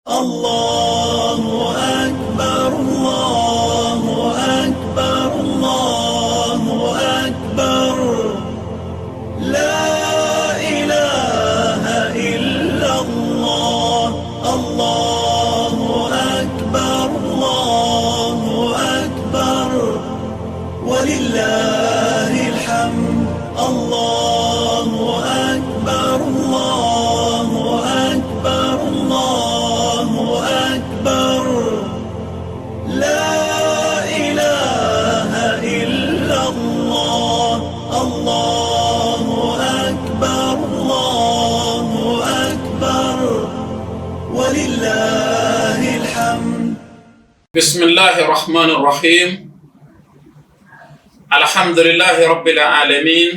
الله أكبر الله أكبر الله أكبر لا إله إلا الله الله أكبر الله أكبر ولله الحمد الله أكبر الله أكبر الله أكبر لا إله إلا الله الله أكبر الله أكبر ولله الحمد. بسم الله الرحمن الرحيم. الحمد لله رب العالمين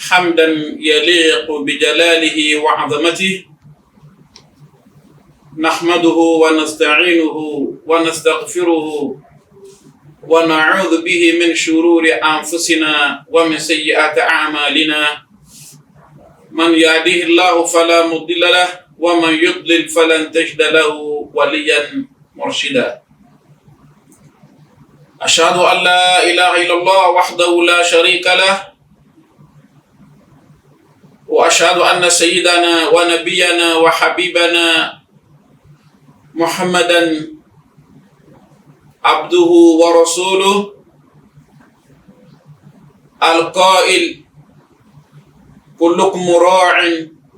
حمدا يليق بجلاله وعظمته، نحمده ونستعينه ونستغفره ونعوذ به من شرور أنفسنا ومن سيئات أعمالنا، من يهده الله فلا مضل له ومن يضلل فلن تجد له وليا مرشدا. أشهد أن لا إله إلا الله وحده لا شريك له، وأشهد أن سيدنا ونبينا وحبيبنا محمدا عبده ورسوله القائل كلكم راع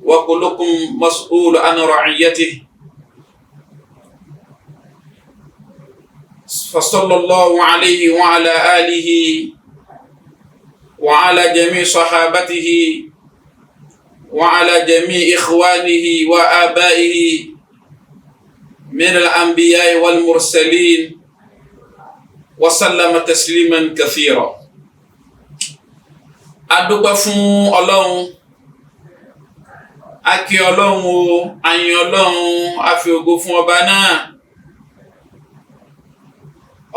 وكلكم مسؤول عن رعيته، فصلى الله عليه وعلى آله وعلى جميع صحابته وعلى جميع إخوانه وآبائه من الأنبياء والمرسلين وسلم تسليما كثيرا. adúpẹ́ fún Ọlọ́run, a kí Ọlọ́run o, a yìn Ọlọ́run, a fi ògo fún ọba náà.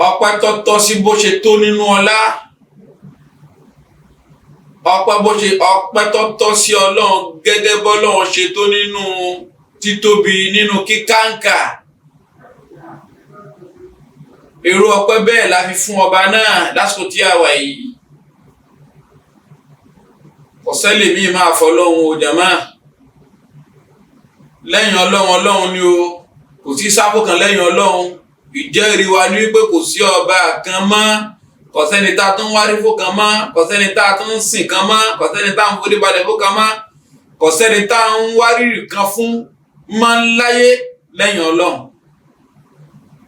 Ọpẹ́ tó tọ́ sí bó ṣe tó nínú ọlá, ọpẹ́ tó tọ́ sí Ọlọ́run gẹ́gẹ́ bọ́lọ́run ṣe tó nínú títóbi, nínú kíkàǹkà. Irú ọpẹ́ bẹ́ẹ̀ la fi fún ọba náà lásìkò tí a wà yìí. Kò sẹ́lẹ̀ mí máa fọlọ́run o jàmá. Lẹ́yìn Ọlọ́run, Ọlọ́run ni o, kò sí sáfò kan lẹ́yìn Ọlọ́run. Ìjẹ́rìí wa ní wípé kò sí ọba kan mọ́, kò sẹ́ni tá a tún wárí fún kan mọ́, kò sẹ́ni tá a tún sìn kan mọ́, kò sẹ́ni tá a ń forí balẹ̀ fún kan mọ́, kò sẹ́ni tá a ń wárìrì kan fún mọ́ láyé lẹ́yìn Ọlọ́run.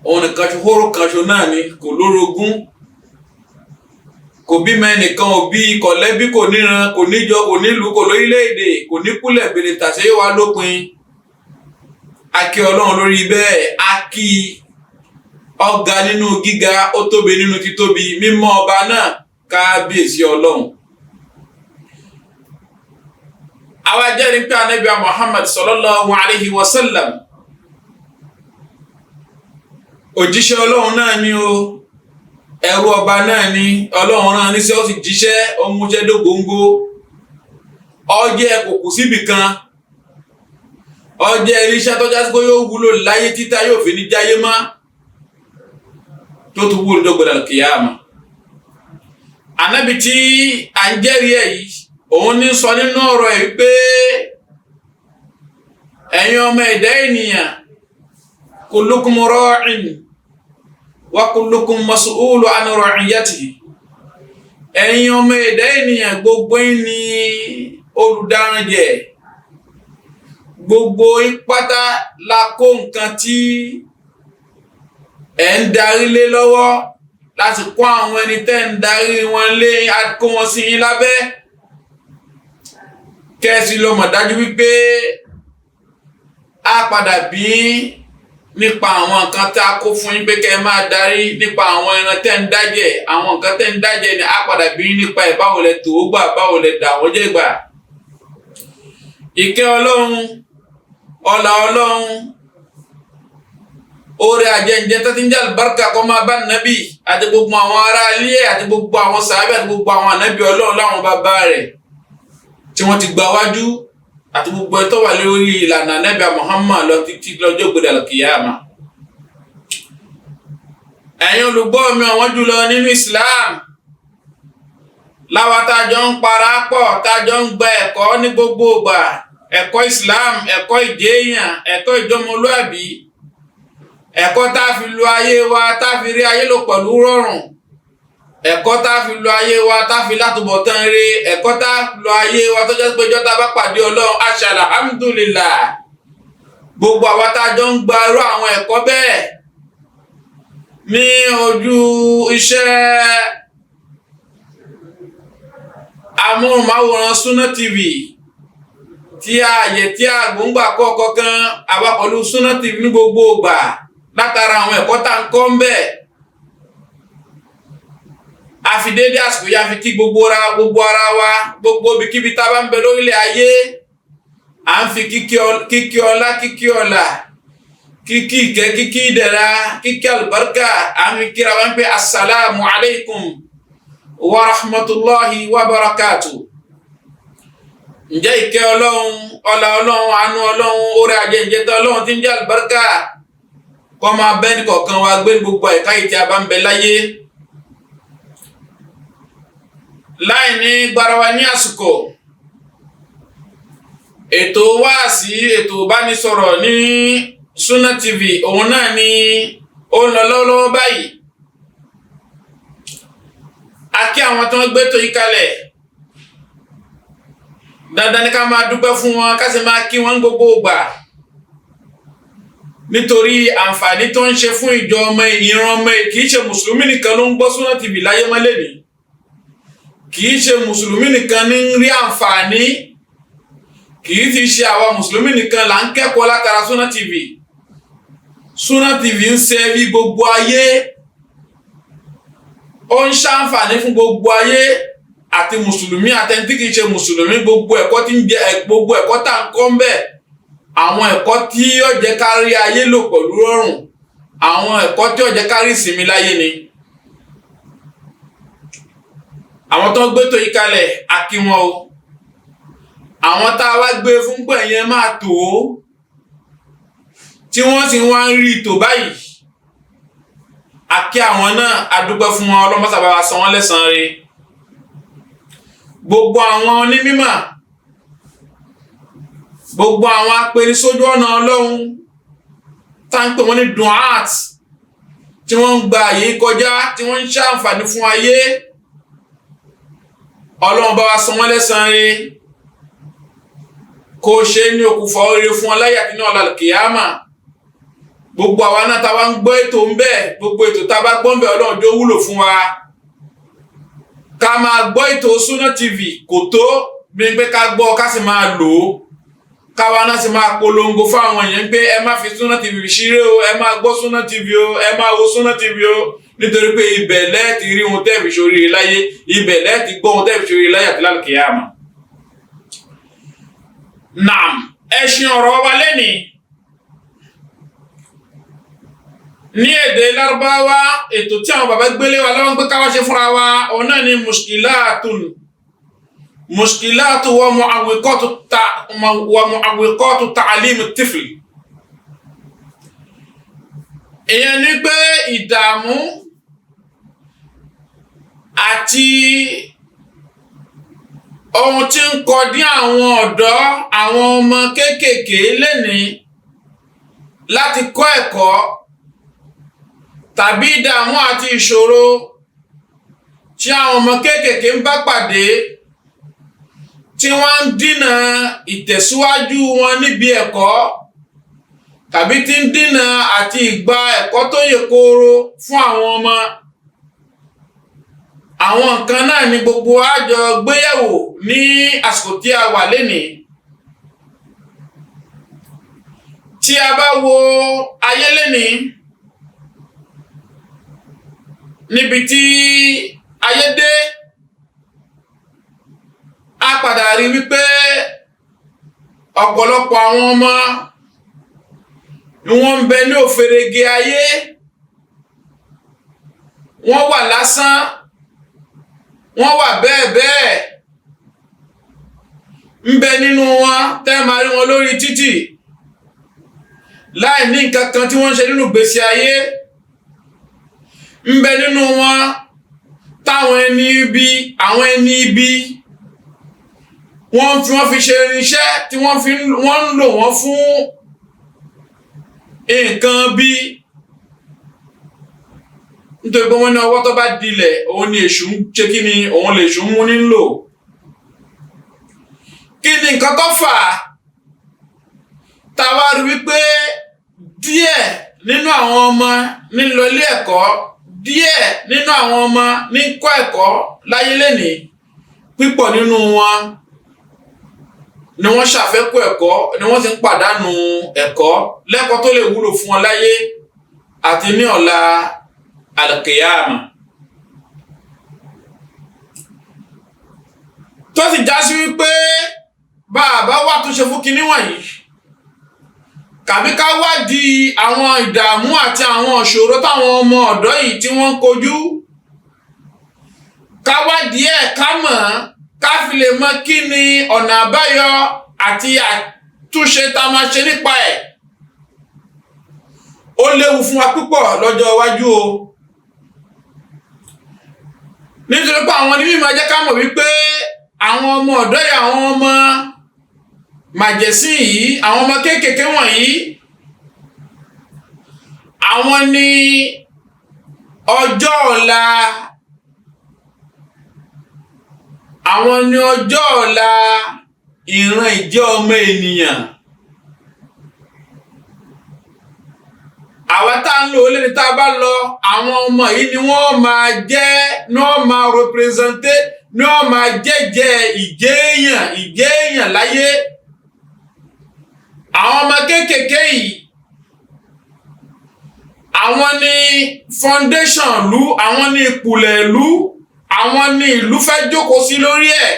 Òun nìkan ṣo hóró kan ṣo náà ni, kò lórogún, kò bímọ ẹnìkan, ò bí, kò lẹ́bí, kò níran, kò níjọ, kò nílùú, kò lórílẹ̀-èdè, kò ní kúlẹ̀ bèlè tàṣẹ́ wa lópin. A kí Ọlọ́run lórí bẹ́ẹ̀, a kí ọ̀gá nínú gíga, ó tóbi nínú títóbi, mímọ́ ọba náà, kábíyèsí Ọlọ́run. Àwa jẹ́rìí pé Ànábì Muhammad sallallahu alayhi wa sallam òjíṣẹ́ Ọlọ́run náà ni o, ẹrú ọba náà ni, Ọlọ́run rán níṣẹ́, ó sì jíṣẹ́, ó múṣẹ́ dógóńgó. Ó jẹ́ kò kù síbì kan, ó jẹ́ irinṣẹ́ tó jásí pé yóò wúlò láyé títà yóò fi ní jáyé mọ́, tó tún wúlò dọ́gbọ̀dà kìyàmà. Ànábì tí à ń jẹ́rìí ẹ̀ yìí, òun ní sọ nínú ọ̀rọ̀ ẹ̀ pé ẹ̀yin ọmọ ẹ̀dá ènìyàn, kullukum ra'in wa kullukum mas'ulu an ra'iyatihi. Ẹ̀yin ọmọ ẹ̀dá ènìyàn, gbogbo yín ni olùdáranjẹ, gbogbo yín pátá la kó nǹkan tí ẹ̀ ń darí lé lọ́wọ́, láti kó àwọn ẹni tẹ́ ń darí wọn lé, kó wọn sí yín lábẹ́. Kẹ́sì lọ mọ̀ dájú wípé a padà bí nípa àwọn nǹkan tá a kó fún yín pé kẹ́ máa darí, nípa àwọn ẹran tẹ́ ń dájẹ́, àwọn nǹkan tẹ́ ń dájẹ́ ni a padà bí nípa ẹ̀, báwo lẹ tó gbà, báwo lẹ dà wọ́n jẹ́ gbà. Ìkẹ́ Ọlọ́run, ọlá Ọlọ́run, oore àjẹǹjẹ tó ti ń jẹ́ àlùbáríkà kó máa bá nàbí àti gbogbo àwọn ará ilé àti gbogbo àwọn sàábé àti gbogbo àwọn ànábì Ọlọ́run láwọn bàbá rẹ̀ tí wọ́n ti gbà wájú àti gbogbo tó wà lórí ìlànà Ànábì Muhammad lọ títí lọ́jọ́ gbọdọ̀ al-qiyama. Ẹ̀yin olùgbọ́ mi ọ̀wọ́n jùlọ nínú Islam, láwa tájọ ń parapọ̀ tájọ ń gba ẹ̀kọ́ ní gbogbo ìgbà, ẹ̀kọ́ Islam, ẹ̀kọ́ ìjéèyàn, ẹ̀kọ́ ìjọmọlúàbí, ẹ̀kọ́ tá fi lo ayé wa tá fi rí ayé lò pẹ̀lú rọrùn, ẹ̀kọ́ tá fi lo ayé wa tá fi látúbọ̀tán rí, ẹ̀kọ́ tá lo ayé wa tó jẹ́ pé ọjọ́ tá bá pàdé Ọlọ́run alhamdulillah. Gbogbo àwa tájọ ń gba irú àwọn ẹ̀kọ́ bẹ́ẹ̀ ní ojú iṣẹ́ amóhùnmáwòrán Sunna TV tí ààyè tí àgbóǹgbà kọ́kọ́ kan àwa pẹ̀lú Sunna TV ní gbogbo ìgbà látara àwọn ẹ̀kọ́ tá ń kọ́ ń bẹ̀. A fi dédé àsìkò yá fi kí gbogbo ara wa gbogbo ibikíbi tá bá ń bẹ lórílẹ̀ ayé, à ń fi kíkí ọlá kíkí ọlá kíkí ìkẹ́ kíkí ìdẹ̀ra kíkí albarka à ń fi kíra wọn pé assalamu alaikum wa rahmatullahi wa barakatuh. Ǹjẹ́ ìkẹ́ Ọlọ́run, ọlá Ọlọ́run, àánú Ọlọ́run, orí ajẹ́jẹ́tọ́ Ọlọ́run tí ń jẹ́ albarka kó máa bẹ ní kọ̀ọ̀kan wa gbé gbogbo ẹ̀ka ìtì a bá ń bẹ láyé. Láì ní gbarawa ní àsìkò, ètò wáàsí, ètò ìbánisọ̀rọ̀ ní Sunna TV òun náà ni ó ń lọ lọ́wọ́lọ́wọ́ báyìí. A kí àwọn tó ń gbé tó yí kalẹ̀, dandan ní ká máa dúpẹ́ fún wọn, ká sì máa kí wọn gbogbo ìgbà nítorí àǹfààní tó ń ṣe fún ìjọ ọmọ ìran ọmọ. Kìí ṣe mùsùlùmí nìkan ló ń gbọ́ Sunna TV láyé mọ́lẹ̀ ní, kìí ṣe mùsùlùmí nìkan ní ń rí àǹfààní, kìí ti ṣe àwa mùsùlùmí nìkan là ń kẹ́kọ̀ọ́ látara Sunna TV. Sunna TV ń ṣe bí gbogbo ayé, ó ń ṣàǹfààní fún gbogbo ayé àti mùsùlùmí àtẹni tí kìí ṣe mùsùlùmí. Gbogbo ẹ̀kọ́ tí ń jẹ gbogbo ẹ̀kọ́ tá ń kọ́ ń bẹ̀, àwọn ẹ̀kọ́ tí yóò jẹ́ ká rí ayé lò pẹ̀lú rọrùn, àwọn ẹ̀kọ́ tí yóò jẹ́ ká rí ìsinmi láyé ni. Àwọn tó ń gbé tó yí kalẹ̀ a kí wọn o. Àwọn tá a wá gbé fún pé yẹn máa tò ó tí wọ́n sì wá ń rí tò báyìí, a kí àwọn náà, a dúpẹ́ fún wọn, Ọlọ́run sábà wa san wọ́n lẹ́san rẹ̀. Gbogbo àwọn onímímọ̀, gbogbo àwọn apẹni sójú ọ̀nà Ọlọ́run tá ń pè wọ́n ní duat, tí wọ́n ń gba àyè kọjá, tí wọ́n ń ṣàǹfààní fún ayé, Ọlọ́run bá wa san wọ́n lẹ́san rẹ̀, kó ṣe ní okùnfà oore fún ọláyà nínú al-qiyama. Gbogbo àwa náà tá wá ń gbọ́ ètò ń bẹ, gbogbo ètò tá bá gbọ́ ń bẹ Ọlọ́run jó wúlò fún wa. Ká máa gbọ́ ètò Sunna TV kò tó bí pé ká gbọ́ ká sì máa lò ó, káwa náà sì máa polongo fún àwọn èèyàn pé ẹ má fi Sunna TV ṣeré o, ẹ máa gbọ́ Sunna TV o, ẹ máa wo Sunna TV o, nítorí pé ibẹ̀ lẹ́ẹ̀tì rí ohun tẹ́ fi ṣoríire láyé, ibẹ̀ lẹ́ẹ̀tì gbọ́ ohun tẹ́ fi ṣoríire láyé àti lálùkìyàmà. Naam, ẹṣin ọ̀rọ̀ wa lẹ́ni ní èdè Lárúbáwá, ètò tí àwọn bàbá gbélé wa lọ́wọ́ ń pé káwá ṣe fúnra wa, òun náà ni mushkilatu wa mu'awwiqatu ta'lim at-tifl. Ìyẹn ni pé ìdààmú àti ohun tí ń kọdí àwọn ọ̀dọ́, àwọn ọmọ kéékèèké lénìí láti kọ́ ẹ̀kọ́, tàbí ìdààmú àti ìṣòro tí àwọn ọmọ kéékèèké ń bá pàdé, tí wọ́n ń dínà ìtẹ̀síwájú wọn níbi ẹ̀kọ́, tàbí tí ń dínà àti ìgbà ẹ̀kọ́ tó yè kooro fún àwọn ọmọ. Àwọn nǹkan náà ni gbogbo àjọ gbéyẹ̀wò ní àsìkò tí a wà lénìí. Tí a bá wo ayé lénìí, níbi tí ayé dé, a padà rí wípé ọ̀pọ̀lọpọ̀ àwọn ọmọ ni wọ́n ń bẹ ní òfèrègé ayé, wọ́n wà lásán, wọ́n wà bẹ́ẹ̀ bẹ́ẹ̀, ń bẹ nínú wọn tẹ́ máa rí wọn lórí títì láì ní nǹkan kan tí wọ́n ń ṣe nínú ìgbésí ayé. ń bẹ nínú wọn táwọn ẹni ibi wọ́n fi ṣe irinṣẹ́ tí wọ́n ń lò wọ́n fún nǹkan bí nítorí pé wọ́n ní ọwọ́ tó bá dilẹ̀ òun ni èṣù ń ṣe kí ni òun lè ṣù ń mú nílò. kí ni nǹkan tó fà á tá a wá rí wípé díẹ̀ nínú àwọn ọmọ ní lọ ilé ẹ̀kọ́, díẹ̀ nínú àwọn ọmọ ní kọ́ ẹ̀kọ́ láyé lénìí, pípọ̀ nínú wọn ni wọ́n ṣàfẹ́kù ẹ̀kọ́ ni wọ́n ti ń pàdánù ẹ̀kọ́ lẹ́kọ̀ọ́ tó lè wúlò fún wọn láyé àti ní ọ̀la alkiyama. tó sì já sí wípé bàbá wà tó ṣe fún kinní wọ̀nyí kàbí ká wádìí àwọn ìdààmú àti àwọn ìṣòro táwọn ọmọ ọ̀dọ́ yìí tí wọ́n ń kojú, ká wádìí ẹ̀ ká mọ̀ ká fi lè mọ̀ kí ni ọ̀nà àbáyọ àti àtúnṣe tá a máa ṣe nípa ẹ̀. ó léwu fún wa púpọ̀ lọ́jọ́ iwájú o, nítorí pé àwọn onímọ̀ máa jẹ́ ká mọ̀ wípé àwọn ọmọ ọ̀dọ́ yìí, àwọn ọmọ màjẹ̀sín yìí, àwọn ọmọ kéékèèké wọ̀nyí, àwọn ni ọjọ́ ọ̀la, àwọn ni ọjọ́ ọ̀la ìran ìjẹ́ ọmọ ènìyàn. àwa tá ń lò ó lẹ́ni tá a bá lọ, àwọn ọmọ yìí ni wọ́n máa jẹ́, ní wọ́n máa representé, ní wọ́n máa jẹ́jẹ́ ìjẹ́èyàn láyé. àwọn ọmọ kéékèèké yìí, àwọn ni foundation ìlú, àwọn ni ìpìlẹ̀ ìlú, àwọn ni ìlú fẹ́ jókòó sí lórí ẹ̀,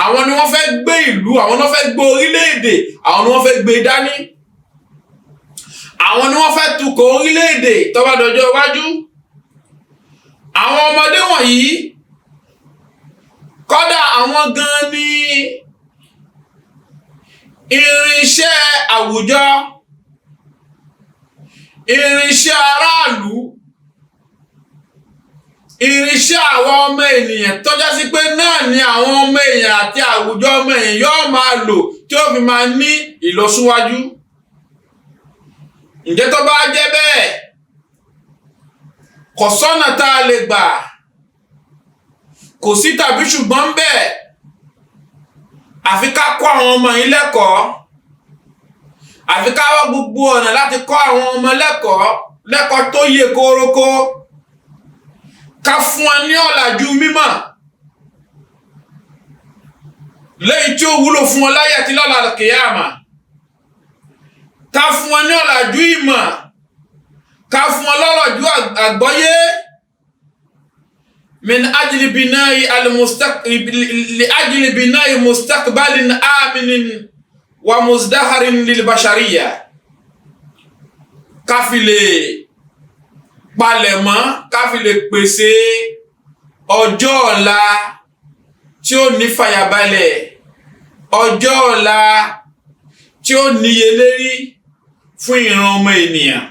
àwọn ni wọ́n fẹ́ gbé ìlú, àwọn ni wọ́n fẹ́ gbé orílẹ̀-èdè, àwọn ni wọ́n fẹ́ gbé dání, àwọn ni wọ́n fẹ́ tukọ̀ orílẹ̀-èdè tó bá dọjọ́ iwájú. àwọn ọmọdé wọ̀nyí kódà àwọn gan ni irinṣẹ́ àwùjọ, irinṣẹ́ aráàlú, irinṣẹ́ àwọn ọmọ ènìyàn tó já sí pé náà ni àwọn ọmọ èèyàn àti àwùjọ ọmọ èèyàn yóò máa lò tí ó fi máa ní ìlọsíwájú. ǹjẹ́ tó bá jẹ́ bẹ́ẹ̀, kò sọ́nà tá a lè gbà, kò sí tàbí ṣùgbọ́n bẹ́ẹ̀, àfi ká kọ́ àwọn ọmọ yìí lẹ́kọ̀ọ́, àfi ká wá gbogbo ọ̀nà láti kọ́ àwọn ọmọ lẹ́kọ̀ọ́ tó yè kórókó, ká fún wọn ní ọ̀làjú mímọ̀ lẹ́yìn tí ó wúlò fún wọn láyé àti lọ́la kìyàmà, ká fún wọn ní ọ̀làjú ìmọ̀, ká fún wọn lọ́làjú àgbọ́yé. من أجل بناء لأجل بناء مستقبل آمن ومزدهر للبشرية. ká fi lè palẹ̀mọ́, ká fi lè pèsè ọjọ́ ọ̀la tí ó ní fàyàbalẹ̀, ọjọ́ ọ̀la tí ó níye lérí fún ìran ọmọ ènìyàn.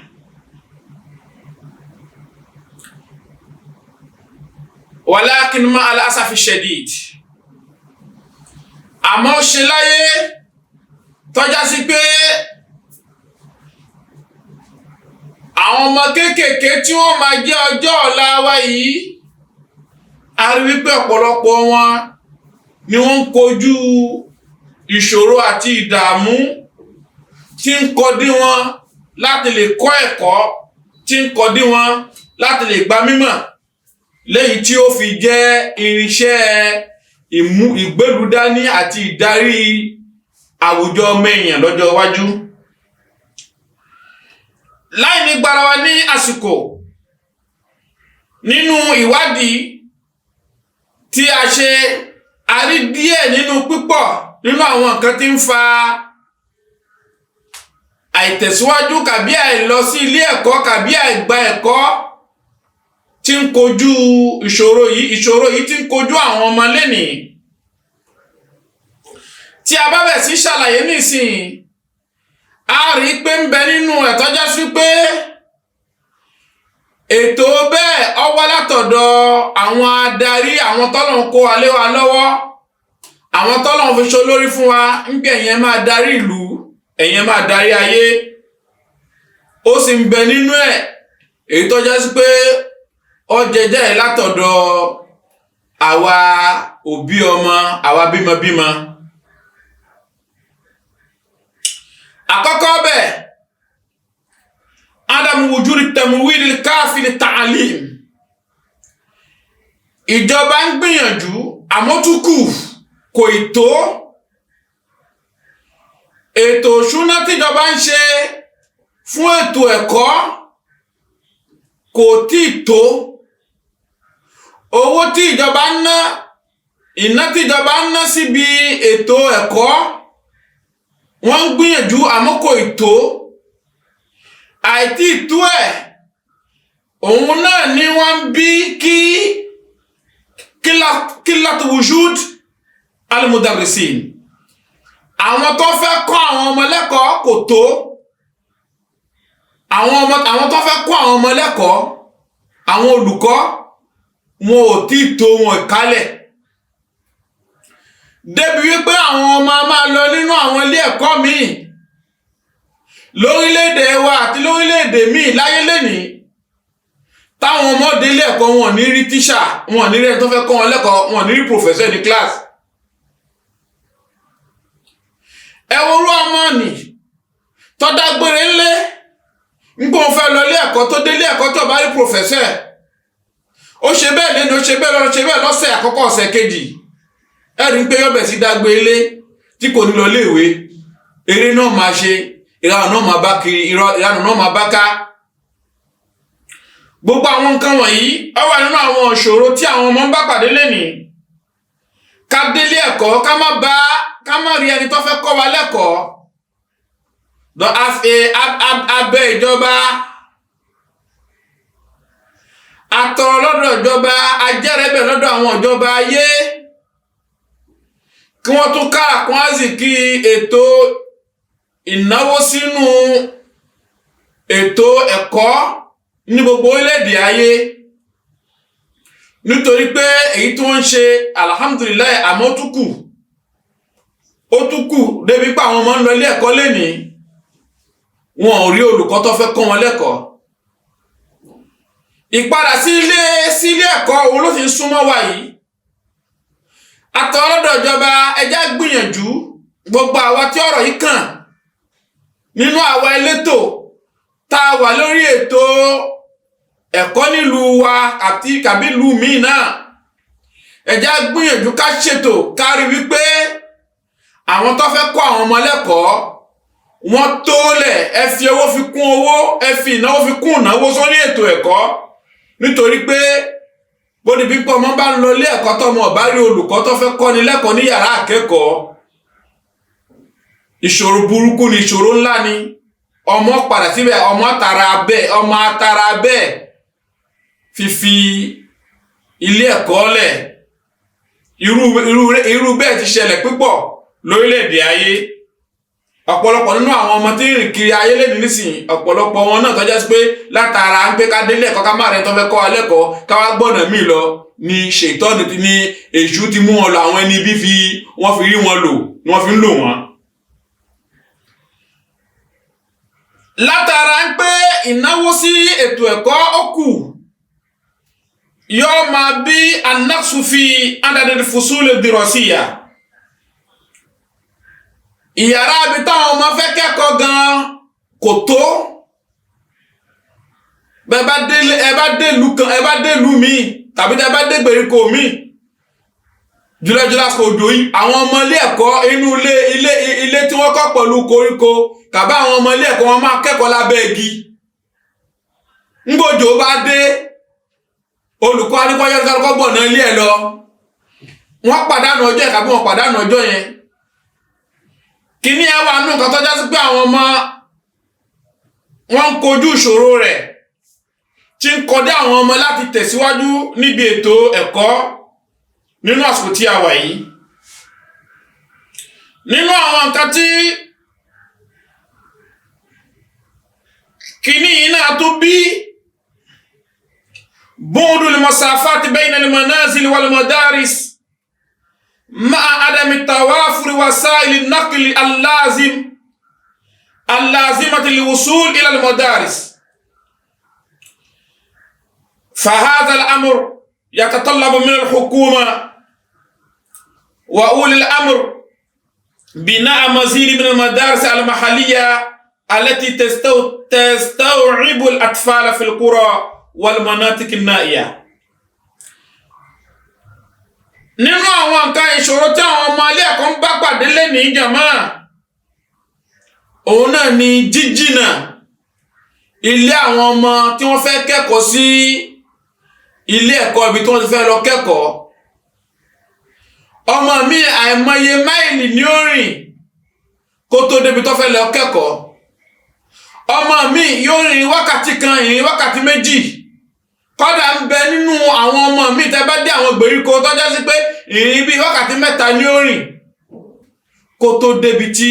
walakin ma al-asafi shadid, àmọ́ ṣe láyé tọ́já sí pé àwọn ọmọ kéékèèké tí wọ́n máa jẹ́ ọjọ́ ọ̀la wa yìí, a rí wípé ọ̀pọ̀lọpọ̀ wọn ni wọ́n ń kojú ìṣòro àti ìdààmú tí ń kọdí wọn láti lè kọ́ ẹ̀kọ́, tí ń kọdí wọn láti lè gba mímọ̀, lẹ́yìn tí ó fi jẹ́ irinṣẹ́ ìgbélùdání àti ìdarí àwùjọ ọmọ èèyàn lọ́jọ́ iwájú. láì ní gbára wa ní àsìkò, nínú ìwádìí tí a ṣe, a rí díẹ̀ nínú pípọ̀ nínú àwọn nǹkan tí ń fa àìtẹ̀síwájú kàbí àìlọ sí ilé ẹ̀kọ́ kàbí àìgbà ẹ̀kọ́ tí ń kojú ìṣòro yìí tí ń kojú àwọn ọmọ lénìí. tí a bá bẹ̀ sí ṣàlàyé nísìnyí a rí pé ń bẹ nínú ẹ̀ tó já sí pé ètò bẹ́ẹ̀ ó wá látọ̀dọ̀ àwọn adarí àwọn tọ́lọ́run kó wa lé wa lọ́wọ́ àwọn tọ́lọ́run fi ṣe olórí fún wa ń gbé ẹ̀yin máa darí ìlú ẹ̀yin máa darí ayé ó sì ń bẹ nínú ẹ̀ èyí tó já sí pé ó jẹjẹ́ látọ̀dọ̀ àwa òbí ọmọ àwa bímọbímọ. àkọ́kọ́ bẹ́ẹ̀ adamu wujudi tamwil káfíìlì ta'alim ìjọba ń gbìyànjú àmótúkù kò ì tó ètò òṣùná tíjọba ń ṣe fún ètò ẹ̀kọ́ kò tíì tó owó tí ìjọba ń ná iná tíjọba ń ná síbi ètò ẹ̀kọ́ wọ́n ń gbìyànjú àmọ́ kò ì tó àìtí ìtú ẹ̀ òun náà ni wọ́n bí kílátù wujud al-mudarrisin àwọn tó fẹ́ kọ́ àwọn ọmọ lẹ́kọ̀ọ́ kò tó àwọn tó fẹ́ kọ́ àwọn ọmọ lẹ́kọ̀ọ́ àwọn olùkọ́ wọn ò tí tó wọn ìkálẹ̀ débi wípé àwọn ọmọ máa lọ nínú àwọn ilé ẹ̀kọ́ míì lórílẹ̀-èdè wa àti lórílẹ̀-èdè míì láyé lénìí táwọn ọmọdé ilé ẹ̀kọ́ wọn ní rí tíṣà wọn ní rí ẹni tó fẹ́ kọ́ wọn lẹ́kọ̀ọ́ wọn ní rí pòfẹ́sọ̀ ní kíláàsì ẹ worú ọmọ nì tó dágbére ńlé nígbà wọn fẹ́ lọ ilé ẹ̀kọ́ tó dé ilé ẹ̀kọ́ tó bá rí pòfẹ́sọ̀ ó ṣe bẹ́ẹ̀ lẹ́nu ó ṣe bẹ́ẹ̀ lọ́rọ̀ ṣe bẹ́ẹ̀ lọ́sẹ̀ àkọ́kọ́ ọ̀sẹ̀ kejì ẹ̀rí ń pé yọ́bẹ̀ sí dágbé ilé tí kò ní lọ léèwé eré náà máa ṣe ìranù náà máa bá kiri ìranù náà máa bá ká gbogbo àwọn nǹkan wọ̀nyí ó wà nínú àwọn ìṣòro tí àwọn ọmọ ń bá pàdé lénìí ká délé ẹ̀kọ́ ká má rí ẹni tó fẹ́ kọ́ wa lẹ́kọ̀ọ́ abẹ́ ìjọba àtọ̀rọ̀ lọ́dọ̀ ìjọba ajẹ́rẹ́bẹ̀ lọ́dọ̀ àwọn ìjọba ayé kí wọ́n tún káàkún àsìkí ètò ìnáwó sínú ètò ẹ̀kọ́ ní gbogbo orílẹ̀-èdè ayé nítorí pé èyí tí wọ́n ń ṣe alhamdulillah àmọ́ ó tún kù débi pé àwọn ọmọ ń lọ ilé ẹ̀kọ́ lénìí wọn ò rí olùkọ́ tó fẹ́ kọ́ wọn lẹ́kọ̀ọ́ ìpadà sí ilé ẹ̀kọ́ òun ló fi ń súnmọ́ wa yìí àtọ̀rọ̀dọ̀ ìjọba ẹjá gbìyànjú gbogbo àwa tí ọ̀rọ̀ yìí kàn nínú àwa elétò tá a wà lórí ètò ẹ̀kọ́ nílùú wa àti kàbílù míì náà ẹjá gbìyànjú ká ṣètò kárí wípé àwọn tó fẹ́ kọ́ àwọn ọmọ lẹ́kọ̀ọ́ wọ́n tó lẹ̀ ẹ fi owó fi kún owó ẹ fi ìnáwó fi kún ìnáwó sórí ètò ẹ̀kọ́ nítorí pé bóde bí pọ́ ọmọ bá ń lọ ilé ẹ̀kọ́ tọ́mọ ọ̀bá rí olùkọ́ tó fẹ́ kọ́ni lẹ́kọ̀ọ́ ní yàrá akẹ́kọ̀ọ́ ìṣòro burúkú ni ìṣòro ńlá ni ọmọ padà síbẹ̀ ọmọ atara bẹ́ẹ̀ fífi ilé ẹ̀kọ́ lẹ̀ irú bẹ́ẹ̀ ti ṣẹlẹ̀ púpọ̀ lórílẹ̀-èdè ayé ọ̀pọ̀lọpọ̀ nínú àwọn ọmọ tí ń rìn kiri ayé lẹ́nu nísìnyí ọ̀pọ̀lọpọ̀ wọn náà tọ́já sí pé látara ń pé ká délé ẹ̀kọ́ ká má rẹ̀ tó fẹ́ kọ́ alẹ́kọ̀ọ́ ká wá gbọ́nà míì lọ ni ṣètọ́nù ni èṣù ti mú wọn lọ àwọn ẹni bí wọ́n fi rí wọn lò ni wọ́n fi ń lò wọ́n. látara ń pé ìnáwó sí ètò ẹ̀kọ́ ó kù yóò máa bí anáṣùfì andadẹ́dẹ́ fùsùlẹ̀ dìrọ̀síyà ìyàrá ibi táwọn ọmọ fẹ́ kẹ́kọ̀ọ́ gan kò tó ẹ bá délùú míì tàbí tẹ́ bá dé gbèríko míì jùlọjùlọ kò dòyí àwọn ọmọ ilé ẹ̀kọ́ inú ilé tí wọ́n kọ́ pẹ̀lú koríko kàbá àwọn ọmọ ilé ẹ̀kọ́ wọn máa kẹ́kọ̀ọ́ lábẹ́ igi ńgbòjò bá dé olùkọ́ aníkọ́yọ́ gbọ̀nà ilé ẹ̀ lọ wọ́n pàdánù ọjọ́ ẹ̀ kàbí wọ́n pàdánù ọjọ́ yẹn kíní ẹ wà nù nǹkan tó já sí pé àwọn ọmọ wọn ń kojú ìṣòro rẹ̀ tí ń kọjá àwọn ọmọ láti tẹ̀síwájú níbi ètò ẹ̀kọ́ nínú àsìkò tí a wà yìí nínú àwọn nǹkan tí kìíní yìí náà tó bí bu'dul masafati bayna al-manazil wal madaris ma'a adami tawafuri wasaili naqli اللازمة للوصول إلى المدارس. فهذا الأمر يتطلب من الحكومة وأولي الأمر بناء مزيد من المدارس المحلية التي تستوعب الأطفال في القرى والمناطق النائية. nínú àwọn nǹkan ìṣòro tí àwọn ọmọ ilé ẹ̀kọ́ ń bá pàdé lẹ́nìí jàmáà òun náà ni jíjìnà ilé àwọn ọmọ tí wọ́n fẹ́ kẹ́kọ̀ọ́ sí ilé ẹ̀kọ́ ibi tí wọ́n ti fẹ́ lọ kẹ́kọ̀ọ́. ọmọ mi àìmọye máìlì ní ó rìn kó tó débi tó fẹ́ lọ kẹ́kọ̀ọ́. ọmọ mi yóò rìn wákàtí kan ìrìn wákàtí méjì. kódà ń bẹ nínú àwọn ọmọ mi tẹ́ bá dé àwọn gbèríko tó jẹ́ sí pé ìrìn bíi wákàtí mẹ́ta ní ó rìn kó tó débi tí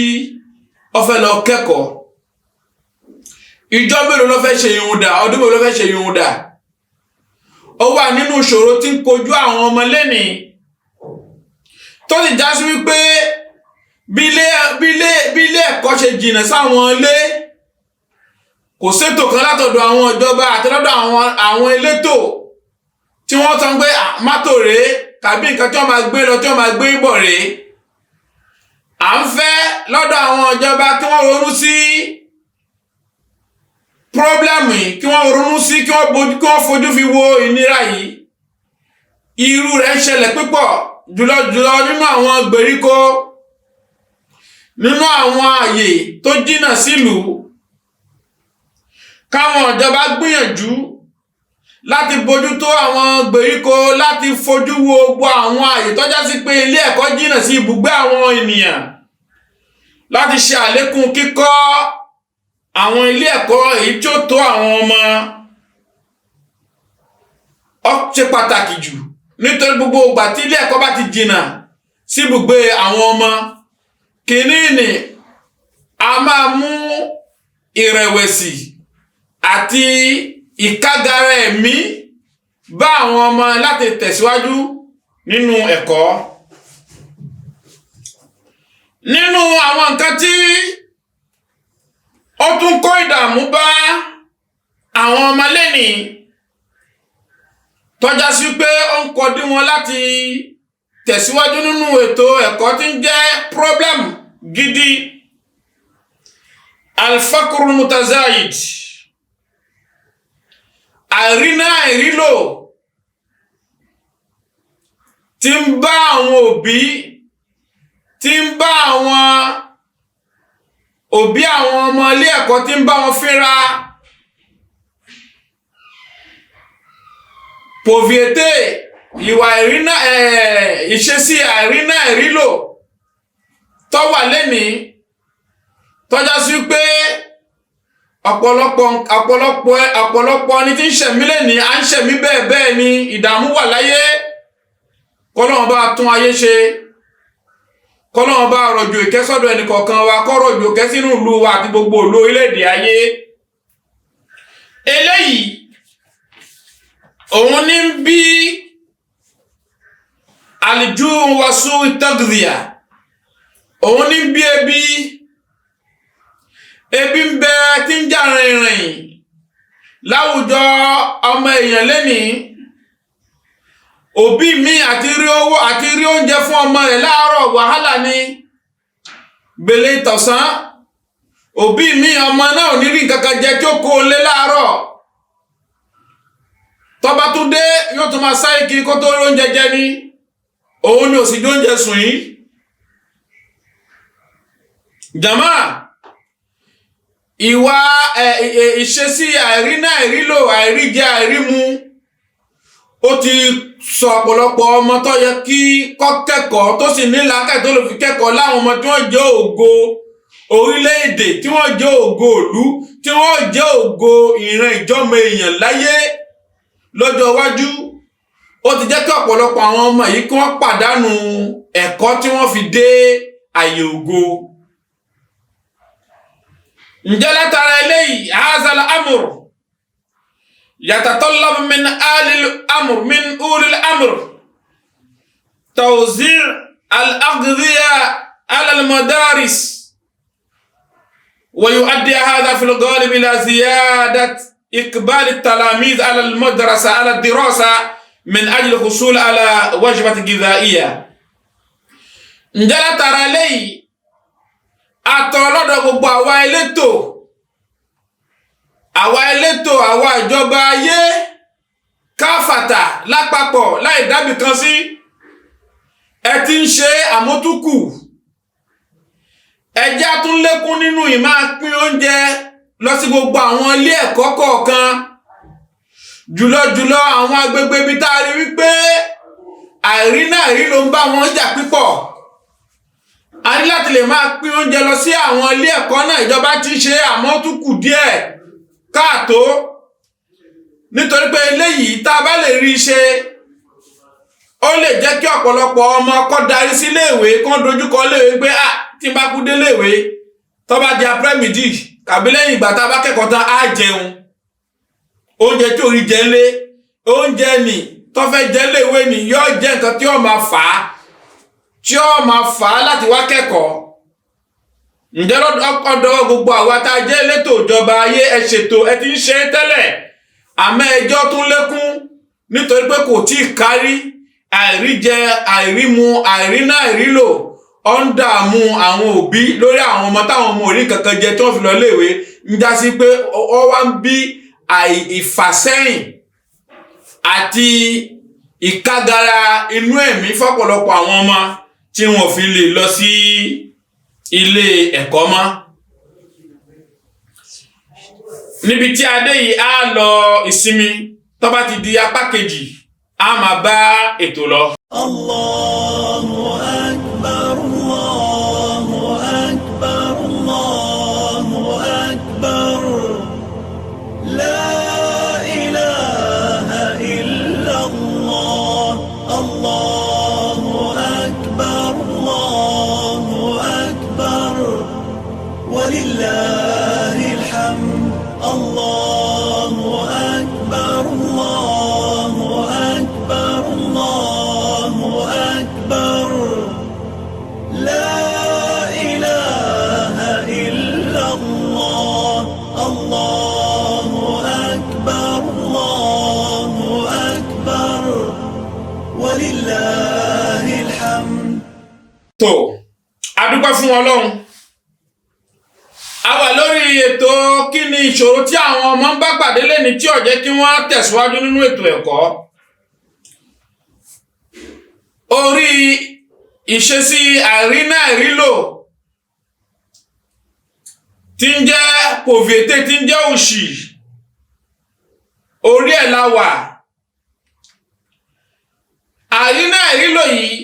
ó fẹ́ lọ kẹ́kọ̀ọ́. ìjọ mélòó ló fẹ́ ṣe ìhun dà, ọdún mélòó ló fẹ́ ṣe ìhun dà. ó wà nínú ìṣòro tí ń kojú àwọn ọmọ lẹ́nìí tó sì já sí wípé bí ilé ẹ̀kọ́ ṣe jìnnà sáwọn ilé kò sétò kan látọ̀dọ̀ àwọn ìjọba àti lọ́dọ̀ àwọn elétò tí wọ́n sọ pé mọ́tò rèé tàbí nǹkan tí wọ́n máa gbé lọ tí wọ́n máa gbé bọ̀ rèé. à ń fẹ́ lọ́dọ̀ àwọn ìjọba kí wọ́n ronú sí pírọ́blẹ́mù yìí, kí wọ́n ronú sí kí wọ́n fojú fi wo ìnira yìí. irú rẹ̀ ń ṣẹlẹ̀ púpọ̀ jùlọ nínú àwọn gbèríko, nínú àwọn ààyè tó jìnnà sílùú. káwọn ìjọba gbìyànjú láti bójútó àwọn gbèríko, láti fojú wo gbogbo àwọn ààyè tó já sí pé ilé ẹ̀kọ́ jìnnà sí ibùgbé àwọn ènìyàn, láti ṣe àlékún kíkọ́ àwọn ilé ẹ̀kọ́ èyí tí ó tó àwọn ọmọ. ó ṣe pàtàkì jù nítorí gbogbo ìgbà tí ilé ẹ̀kọ́ bá ti jìnnà sí ibùgbé àwọn ọmọ, kìíní a máa mú ìrẹ̀wẹ̀sì àti ìkágara ẹ̀mí bá àwọn ọmọ láti tẹ̀síwájú nínú ẹ̀kọ́. nínú àwọn nǹkan tí ó tún kó ìdààmú bá àwọn ọmọ lẹ́nìí tọ́já sí pé ó ń kọdí wọn láti tẹ̀síwájú nínú ètò ẹ̀kọ́ tí ń jẹ́ problem gidi, alfakurul mutazayid, àìrínà àìrílò tí ń bá àwọn òbí, tí ń bá àwọn òbí àwọn ọmọ ilé ẹ̀kọ́ tí ń bá wọn fínra. Pauvreté, ìwà ìrìnà ìṣesí àìrínà àìrílò tó wà lẹ́nìí tọ́já sí pé ọ̀pọ̀lọpọ̀ ni tí ń ṣẹ̀mí lẹ́nìí à ń ṣẹ̀mí bẹ́ẹ̀ ni ìdààmú wà láyé. kọ́lọ́run bá tún ayé ṣe, kọ́lọ́run bá rọ̀jò ìkẹ́ sọ́dọ̀ ẹnìkọ̀ọ̀kan wa, kó rọ̀jò ìkẹ́ sínú ìlú wa àti gbogbo ìlú orílẹ̀-èdè ayé. eléyìí òun ní bí àlìjú wàsú tagdhiya, òun ní bí ebi ń bẹ tí ń jà rìnrìn láwùjọ ọmọ èèyàn lẹ́nìí. òbí mi àti rí oúnjẹ fún ọmọ rẹ̀ láàárọ̀ wàhálà ni, gbèlè ìtọ̀sán. òbí mi ọmọ náà ò ní rí nǹkan kan jẹ tí ó kó lé láàárọ̀, tọ́ba tún dé yóò tún máa sáré kiri kó tó rí oúnjẹ jẹ ni. òun ni ò sì jóúnjẹ sùn yìí. jàmá, ìwà ìṣesí àìrínà àìrílò, àìríjẹ àìrímu ó ti sọ ọ̀pọ̀lọpọ̀ ọmọ tó yẹ kí kọ́ kẹ́kọ̀ọ́ tó sì ní làákàyè tó lè fi kẹ́kọ̀ọ́ láwọn ọmọ tí wọ́n jẹ́ ògo orílẹ̀-èdè, tí wọ́n jẹ́ ògo ìlú, tí wọ́n jẹ́ ògo ìran ìjọ́mọ èèyàn láyé lọ́jọ́ iwájú. ó ti jẹ́ kí ọ̀pọ̀lọpọ̀ àwọn ọmọ yìí kí wọ́n pàdánù ẹ̀kọ́ tí wọ́n fi dé àyè ògo. ǹjẹ́ látara eléyìí hazal amr yatatallab min alil amr min ulil amr tawzi' al-aghdhiya ala al-madaris wa yu'addi hadha fi al-ghalib ila ziyadat iqbal at-talamiz ala al-madrasa ala ad-dirasa min ajli husul ala wajbat ghidhaiya. ǹjẹ́ látara eléyìí àtọ̀lọ́dọ̀ gbogbo àwa elétò àwa ìjọba ayé káfàtà lápapọ̀ láì dábì kan sí ẹ ti ń ṣe àmótúkù ẹjẹ́ tún lékún nínú ìmá pín oúnjẹ lọ sí gbogbo àwọn ilé ẹ̀kọ́ kọ̀ọ̀kan jùlọ àwọn agbègbè ibi tá a rí wípé àìrí náà rí ló ń bá wọn jà pípọ̀. A ní láti lè máa pín oúnjẹ lọ sí àwọn ilé ẹ̀kọ́ náà. Ìjọba ti ṣe àmọ́ tún kù díẹ̀ káàtó nítorí pé eléyìí tá a bá lè rí ṣe ó lè jẹ́ kí ọ̀pọ̀lọpọ̀ ọmọ kó darí sí iléèwé kó dojúkọ iléèwé pé tí n bá kú dé iléèwé tó bá di après-midi kàbí lẹ́yìn ìgbà tá a bá kẹ́kọ̀ọ́ tán á jẹun oúnjẹ tí orí jẹ lé oúnjẹ nì tó fẹ́ jẹ iléèwé nì yóò jẹ́ nǹkan tí ó máa fà á láti wá kẹ́kọ̀ọ́. ǹjẹ́ ọ̀dọ̀ gbogbo àwa tá a jẹ́ elétò ìjọba ayé ẹ ṣètò ẹ ti ń ṣe é tẹ́lẹ̀ àmọ́ ẹjọ́ tún lékún nítorí pé kò tí ì kárí àìríjẹ àìrímu àìríná àìrílò ó ń dààmú àwọn òbí lórí àwọn ọmọ táwọn ọmọ orí kankan jẹ tí wọ́n fi lọ léèwé ń já sí pé ó wá ń bí ìfàsẹ́yìn àti ìkágara inú ẹ̀mí fọ́pọ̀lọpọ̀ àwọn ọmọ tí wọ́n fi lè lọ sí ilé ẹ̀kọ́ mọ́. níbi tí a dé yìí á lọ ìsinmi tó bá ti di apá kejì a máa bá ètò lọ. Allahu akbar, Allahu akbar, Allahu akbar. La ilaha illa Allah. Allahu akbar, Allahu akbar. Walillahil hamd. Allahu akbar, Allahu akbar, Allahu akbar. La ilaha illa Allah. Allahu akbar, Allahu akbar. Walillahil hamd. tó a dúpẹ́ fún Ọlọ́run. A wà lórí ètò kí ni ìṣòro tí àwọn ọmọ ń bá pàdé lẹ́ni tí ó jẹ́ kí wọ́n tẹ̀síwájú nínú ètò ẹ̀kọ́. Orí ìṣesí àìrínà àìrílò tí ń jẹ́ pauvreté tí ń jẹ́ òṣì orí ẹ̀ la wà. Àìrínà àìrílò yìí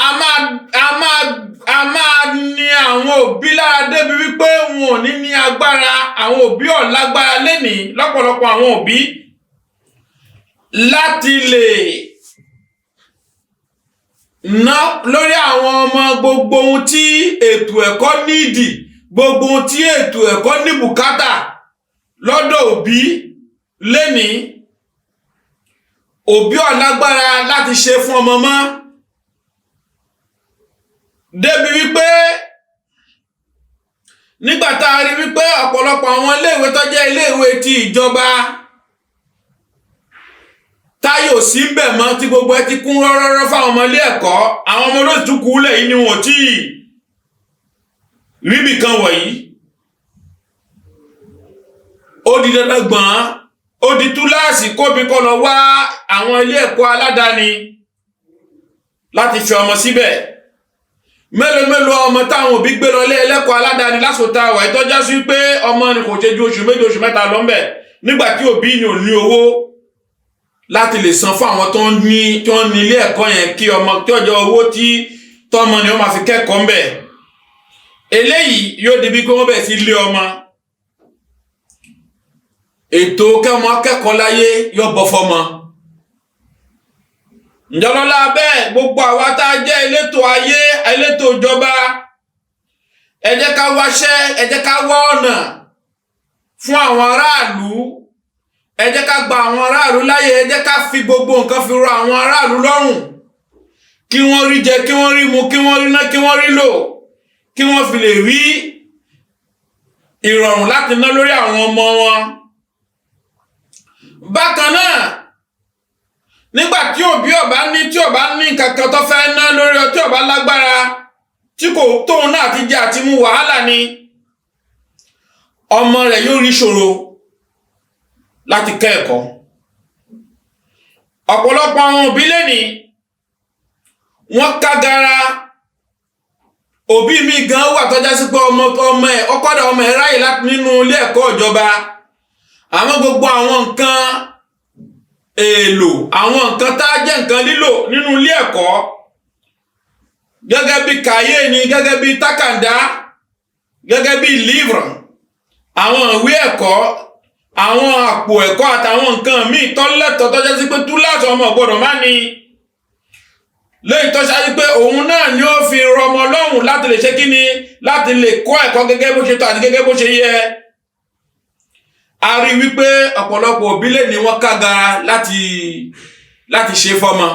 a máa ní àwọn òbí lára débi wípé wọn ò ní agbára àwọn òbí ò lágbára lénìí lọ́pọ̀lọpọ̀ àwọn òbí láti lè ná lórí àwọn ọmọ gbogbo ohun tí ètò ẹ̀kọ́ nídìí gbogbo ohun tí ètò ẹ̀kọ́ ní bùkátà lọ́dọ̀ òbí lénìí òbí ò lágbára láti ṣe fún ọmọ mọ́. Débi wípé nígbàtá a rí wípé ọ̀pọ̀lọpọ̀ àwọn iléèwé tó jẹ́ iléèwé ti ìjọba táyò sí ń bẹ̀ mọ́ tí gbogbo ẹ ti kún rọ́rọ́rọ́ fáwọn ọmọ ilé ẹ̀kọ́ àwọn ọmọ olóòtúkú lẹ̀ yìí ni wọ́n tí ríbì kan wọ̀nyí ó di dandan gbọ̀n ó di túláàsì kóbi kọ́ lọ wá àwọn ilé ẹ̀kọ́ aládàáni láti fi ọmọ síbẹ̀. Mélòó ọmọ táwọn òbí gbé lọ lé ẹlẹ́kọ̀ọ́ aládàáni lásòtá wà ìtọ́já sí pé ọmọ ni kò ṣe ju oṣù méjì oṣù mẹ́ta lọ́mbẹ̀ nígbàtí òbí ni ò ní owó láti lè san fún àwọn tó ń ní ilé ẹ̀kọ́ yẹn kí ọmọ tí ọjọ́ owó tí tọ́mọ ni wọ́n máa fi kẹ́kọ̀ọ́ ńbẹ̀. Eléyìí yóò di bí pé wọ́n bẹ̀ sí lé ọmọ ètò kẹ́mọ́ kẹ́kọ̀ọ́ láyé yóò bọ́ fọ́mọ ǹjọ́lọ́lá bẹ́ẹ̀ gbogbo àwa tá a jẹ́ elétò ayé elétò ìjọba ẹ jẹ́ ká wáṣẹ́ ẹ jẹ́ ká wá ọ̀nà fún àwọn aráàlú ẹ jẹ́ ká gba àwọn aráàlú láyè ẹ jẹ́ ká fi gbogbo nǹkan fi rọ àwọn aráàlú lọ́rùn kí wọ́n rí jẹ kí wọ́n rí mu kí wọ́n rí ná kí wọ́n rí lò kí wọ́n fi lè rí ìrọ̀rùn láti ná lórí àwọn ọmọ wọn. Bákan náà nígbà tí òbí ọba ní kankan tó fẹ́ ná lórí ọtí ọba lágbára tí kò tóun náà ti jẹ àti mú wàhálà ni ọmọ rẹ̀ yóò rí ṣòro láti kẹ́ẹ̀kọ́. Ọ̀pọ̀lọpọ̀ àwọn òbí lẹ́ni wọ́n kágara òbí mi gan wà tọ́já sí pé ọmọ ẹ̀ ráyè láti nínú ilé ẹ̀kọ́ ìjọba àmọ́ gbogbo àwọn nǹkan èlò àwọn nǹkan tá jẹ́ nǹkan lílò nínú ilé ẹ̀kọ́ gẹ́gẹ́ bí kàyé ni gẹ́gẹ́ bí tákàndá gẹ́gẹ́ bí livre àwọn ìwé ẹ̀kọ́ àwọn àpò ẹ̀kọ́ àtàwọn nǹkan míì tọ́lẹ̀tọ̀ tọ́já sí pé túláàsì ọmọ gbọ́dọ̀ má ní lẹ́yìn tó ṣáájú pé òun náà ni ó fi rọmọ lọ́rùn láti lè ṣe kíni láti lè kọ́ ẹ̀kọ́ gẹ́gẹ́ bó ṣe tọ́ àti gẹ́gẹ́ bó ṣe yẹ. A rí wípé ọ̀pọ̀lọpọ̀ òbí lè ní wọ́n kágara láti ṣe fọ́mọ.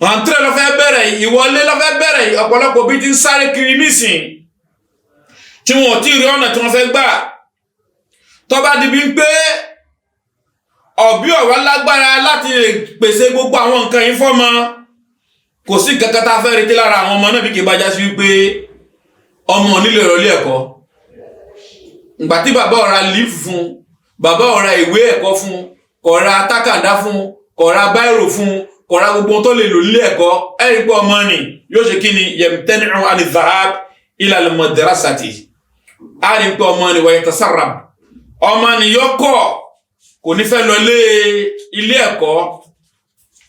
Ràǹtírẹ̀ ló fẹ́ bẹ̀rẹ̀ ìwọlé ló fẹ́ bẹ̀rẹ̀ ọ̀pọ̀lọpọ̀ òbí ti ń sáré kiri nísìn tí wọn ò tí ì rí ọ̀nà tí wọ́n fẹ́ gbà. Tó bá di bí pé òbí ọ̀wá lágbára láti lè pèsè gbogbo àwọn nǹkan yìí fọ́mọ kò sí kankan tá a fẹ́ retí lára àwọn ọmọ náà bí kì í bá já sí wípé ọmọ nílò ìrọ̀lẹ́ ẹ̀kọ́. Ìgbà tí bàbá ó ra lífù fún bàbá ó ra ìwé ẹ̀kọ́ fún kó ra tákàndá fún kó ra báírò fún kó ra gbogbo tó lè lò nílé ẹ̀kọ́ ẹ̀rí pé ọmọ ni yóò ṣe kí ni yamtani'u ani dhahab ila al-madrasati á rí pé ọmọ ni wa yatasarrab ọmọ ni yóò kọ́ kò ní fẹ́ lọ ilé ẹ̀kọ́.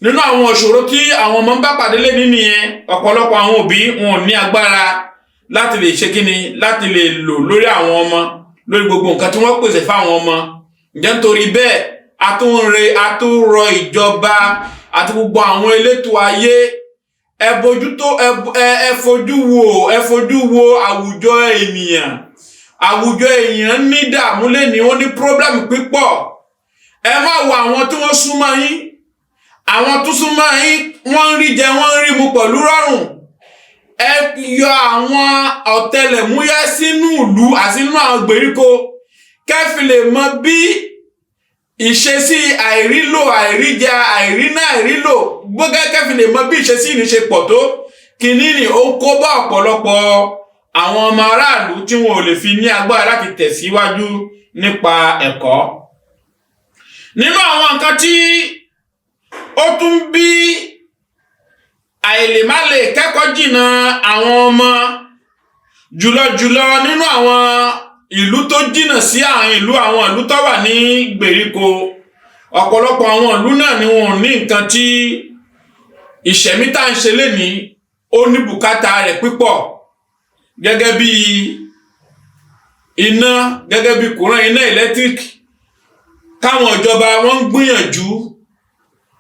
Nínú àwọn ìṣòro tí àwọn ọmọ ń bá pàdé lé nínú yẹn ọ̀pọ̀lọpọ̀ àwọn òbí wọn ò ní agbára láti lè ṣe kíni láti lè lò lórí àwọn ọmọ lórí gbogbo nǹkan tí wọ́n pèsè fáwọn ọmọ. Ǹjẹ́ nítorí bẹ́ẹ̀ àtúnrọ ìjọba àti gbogbo àwọn elétò ayé ẹ fojú wo àwùjọ ènìyàn ní dààmú lẹ́ni wọ́n ní pírọ́blẹ́mù pípọ̀. Ẹ má wo àwọn tí wọ́n súnmọ́ yín àwọn tó súnmọ́ yín wọ́n ń rí jẹ wọ́n ń rí mu pẹ̀lú rọrùn. Ẹ yọ àwọn ọ̀tẹlẹ̀múyẹ́ sínú ìlú àti nínú àwọn gbèríko kẹ́fì lè mọ bí ìṣesí àìrílò àìríjẹ àìríná àìrílò gbogbo kẹ́fì lè mọ bí ìṣesí ní ṣe pọ̀ tó kìíní ni ó ń kó bá ọ̀pọ̀lọpọ̀ àwọn ọmọ aráàlú tí wọn ò lè fi ní agbára láti tẹ̀síwájú nípa ẹ̀kọ́. Nínú àwọn nǹkan tí ó tún bí àìlèmálè kẹ́kọ̀ọ́ jìnnà àwọn ọmọ jùlọ nínú àwọn ìlú tó jìnnà sí àwọn ìlú tó wà ní gbèríko ọ̀pọ̀lọpọ̀ àwọn ìlú náà ni wọn ò ní nǹkan tí ìṣẹ̀mí tá ń ṣe lénìí ó ní bùkátà rẹ̀ pípọ̀ gẹ́gẹ́ bí iná gẹ́gẹ́ bí kòrán iná ẹ̀lẹ́tíríkì káwọn ìjọba wọn ń gbìyànjú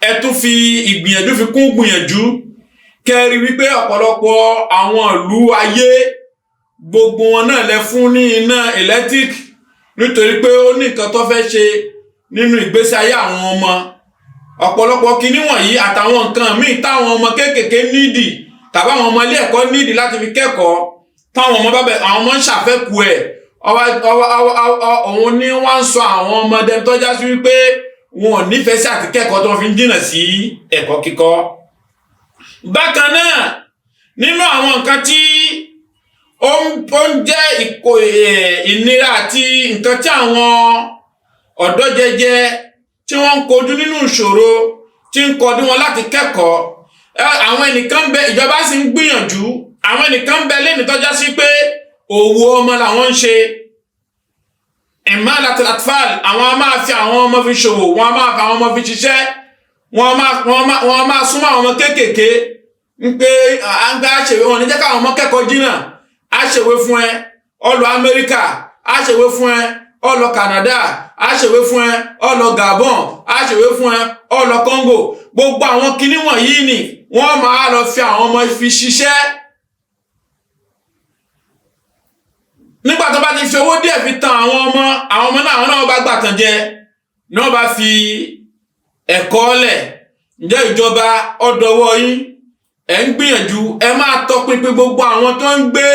ẹ tún fi ìgbìyànjú fi kún gbìyànjú kẹ́rí wípé ọ̀pọ̀lọpọ̀ àwọn ìlú ayé gbogbo wọn náà lẹ fún ní iná ẹ̀lẹ́tíríkì nítorí pé ó ní nǹkan tó fẹ́ ṣe nínú ìgbésí ayé àwọn ọmọ ọ̀pọ̀lọpọ̀ kinní wọ̀nyí àtàwọn nǹkan míì táwọn ọmọ kéékèèké nídìí tàbí àwọn ọmọ ilé ẹ̀kọ́ nídìí láti fi kẹ́kọ̀ọ́ táwọn ọmọ àwọn ọmọ ń ṣàfẹ́kù ẹ̀ òun ni wọ́n ń sọ àwọn ọmọdé tó já sí wípé wọn ò nífẹ̀ẹ́ sí àti kẹ́kọ̀ọ́ tó fi ń jìnnà sí ẹ̀kọ́ kíkọ́. Bákan náà nínú àwọn nǹkan tí ó ń jẹ́ ìnira àti nǹkan tí àwọn ọ̀dọ́ jẹjẹ tí wọ́n ń kojú nínú ìṣòro tí ń kọdún wọn láti kẹ́kọ̀ọ́ àwọn ẹnìkan bẹ ìjọba sì ń gbìyànjú àwọn ẹnìkan bẹ lẹ́nu tó já sí pé òwò ọmọ làwọn ń ṣe imalatul atfal àwọn a máa fi àwọn ọmọ fi ṣòwò wọn a máa fi àwọn ọmọ fi ṣiṣẹ́ wọn a máa súnmọ́ àwọn ọmọ kéékèèké ń pé à ń gbá ṣèwé wọn ní jẹ́ káwọn ọmọ kẹ́kọ̀ọ́ jìnnà á ṣèwé fún ẹ ó lọ Amẹ́ríkà á ṣèwé fún ẹ ó lọ Canada á ṣèwé fún ẹ ó lọ Gabon á ṣèwé fún ẹ ó lọ Congo gbogbo àwọn kinní wọ̀nyí ni wọ́n máa lọ fi àwọn ọmọ fi ṣiṣẹ́. Nígbà tó bá ti fi owó díẹ̀ fi tan àwọn ọmọ náà bá gbàtàn jẹ ní wọ́n bá fi ẹ̀kọ́ lẹ̀. Ǹjẹ́ ìjọba ọ̀dọ̀wọ́ yín ẹ̀ ń gbìyànjú ẹ máa tọpinpin gbogbo àwọn tó ń gbé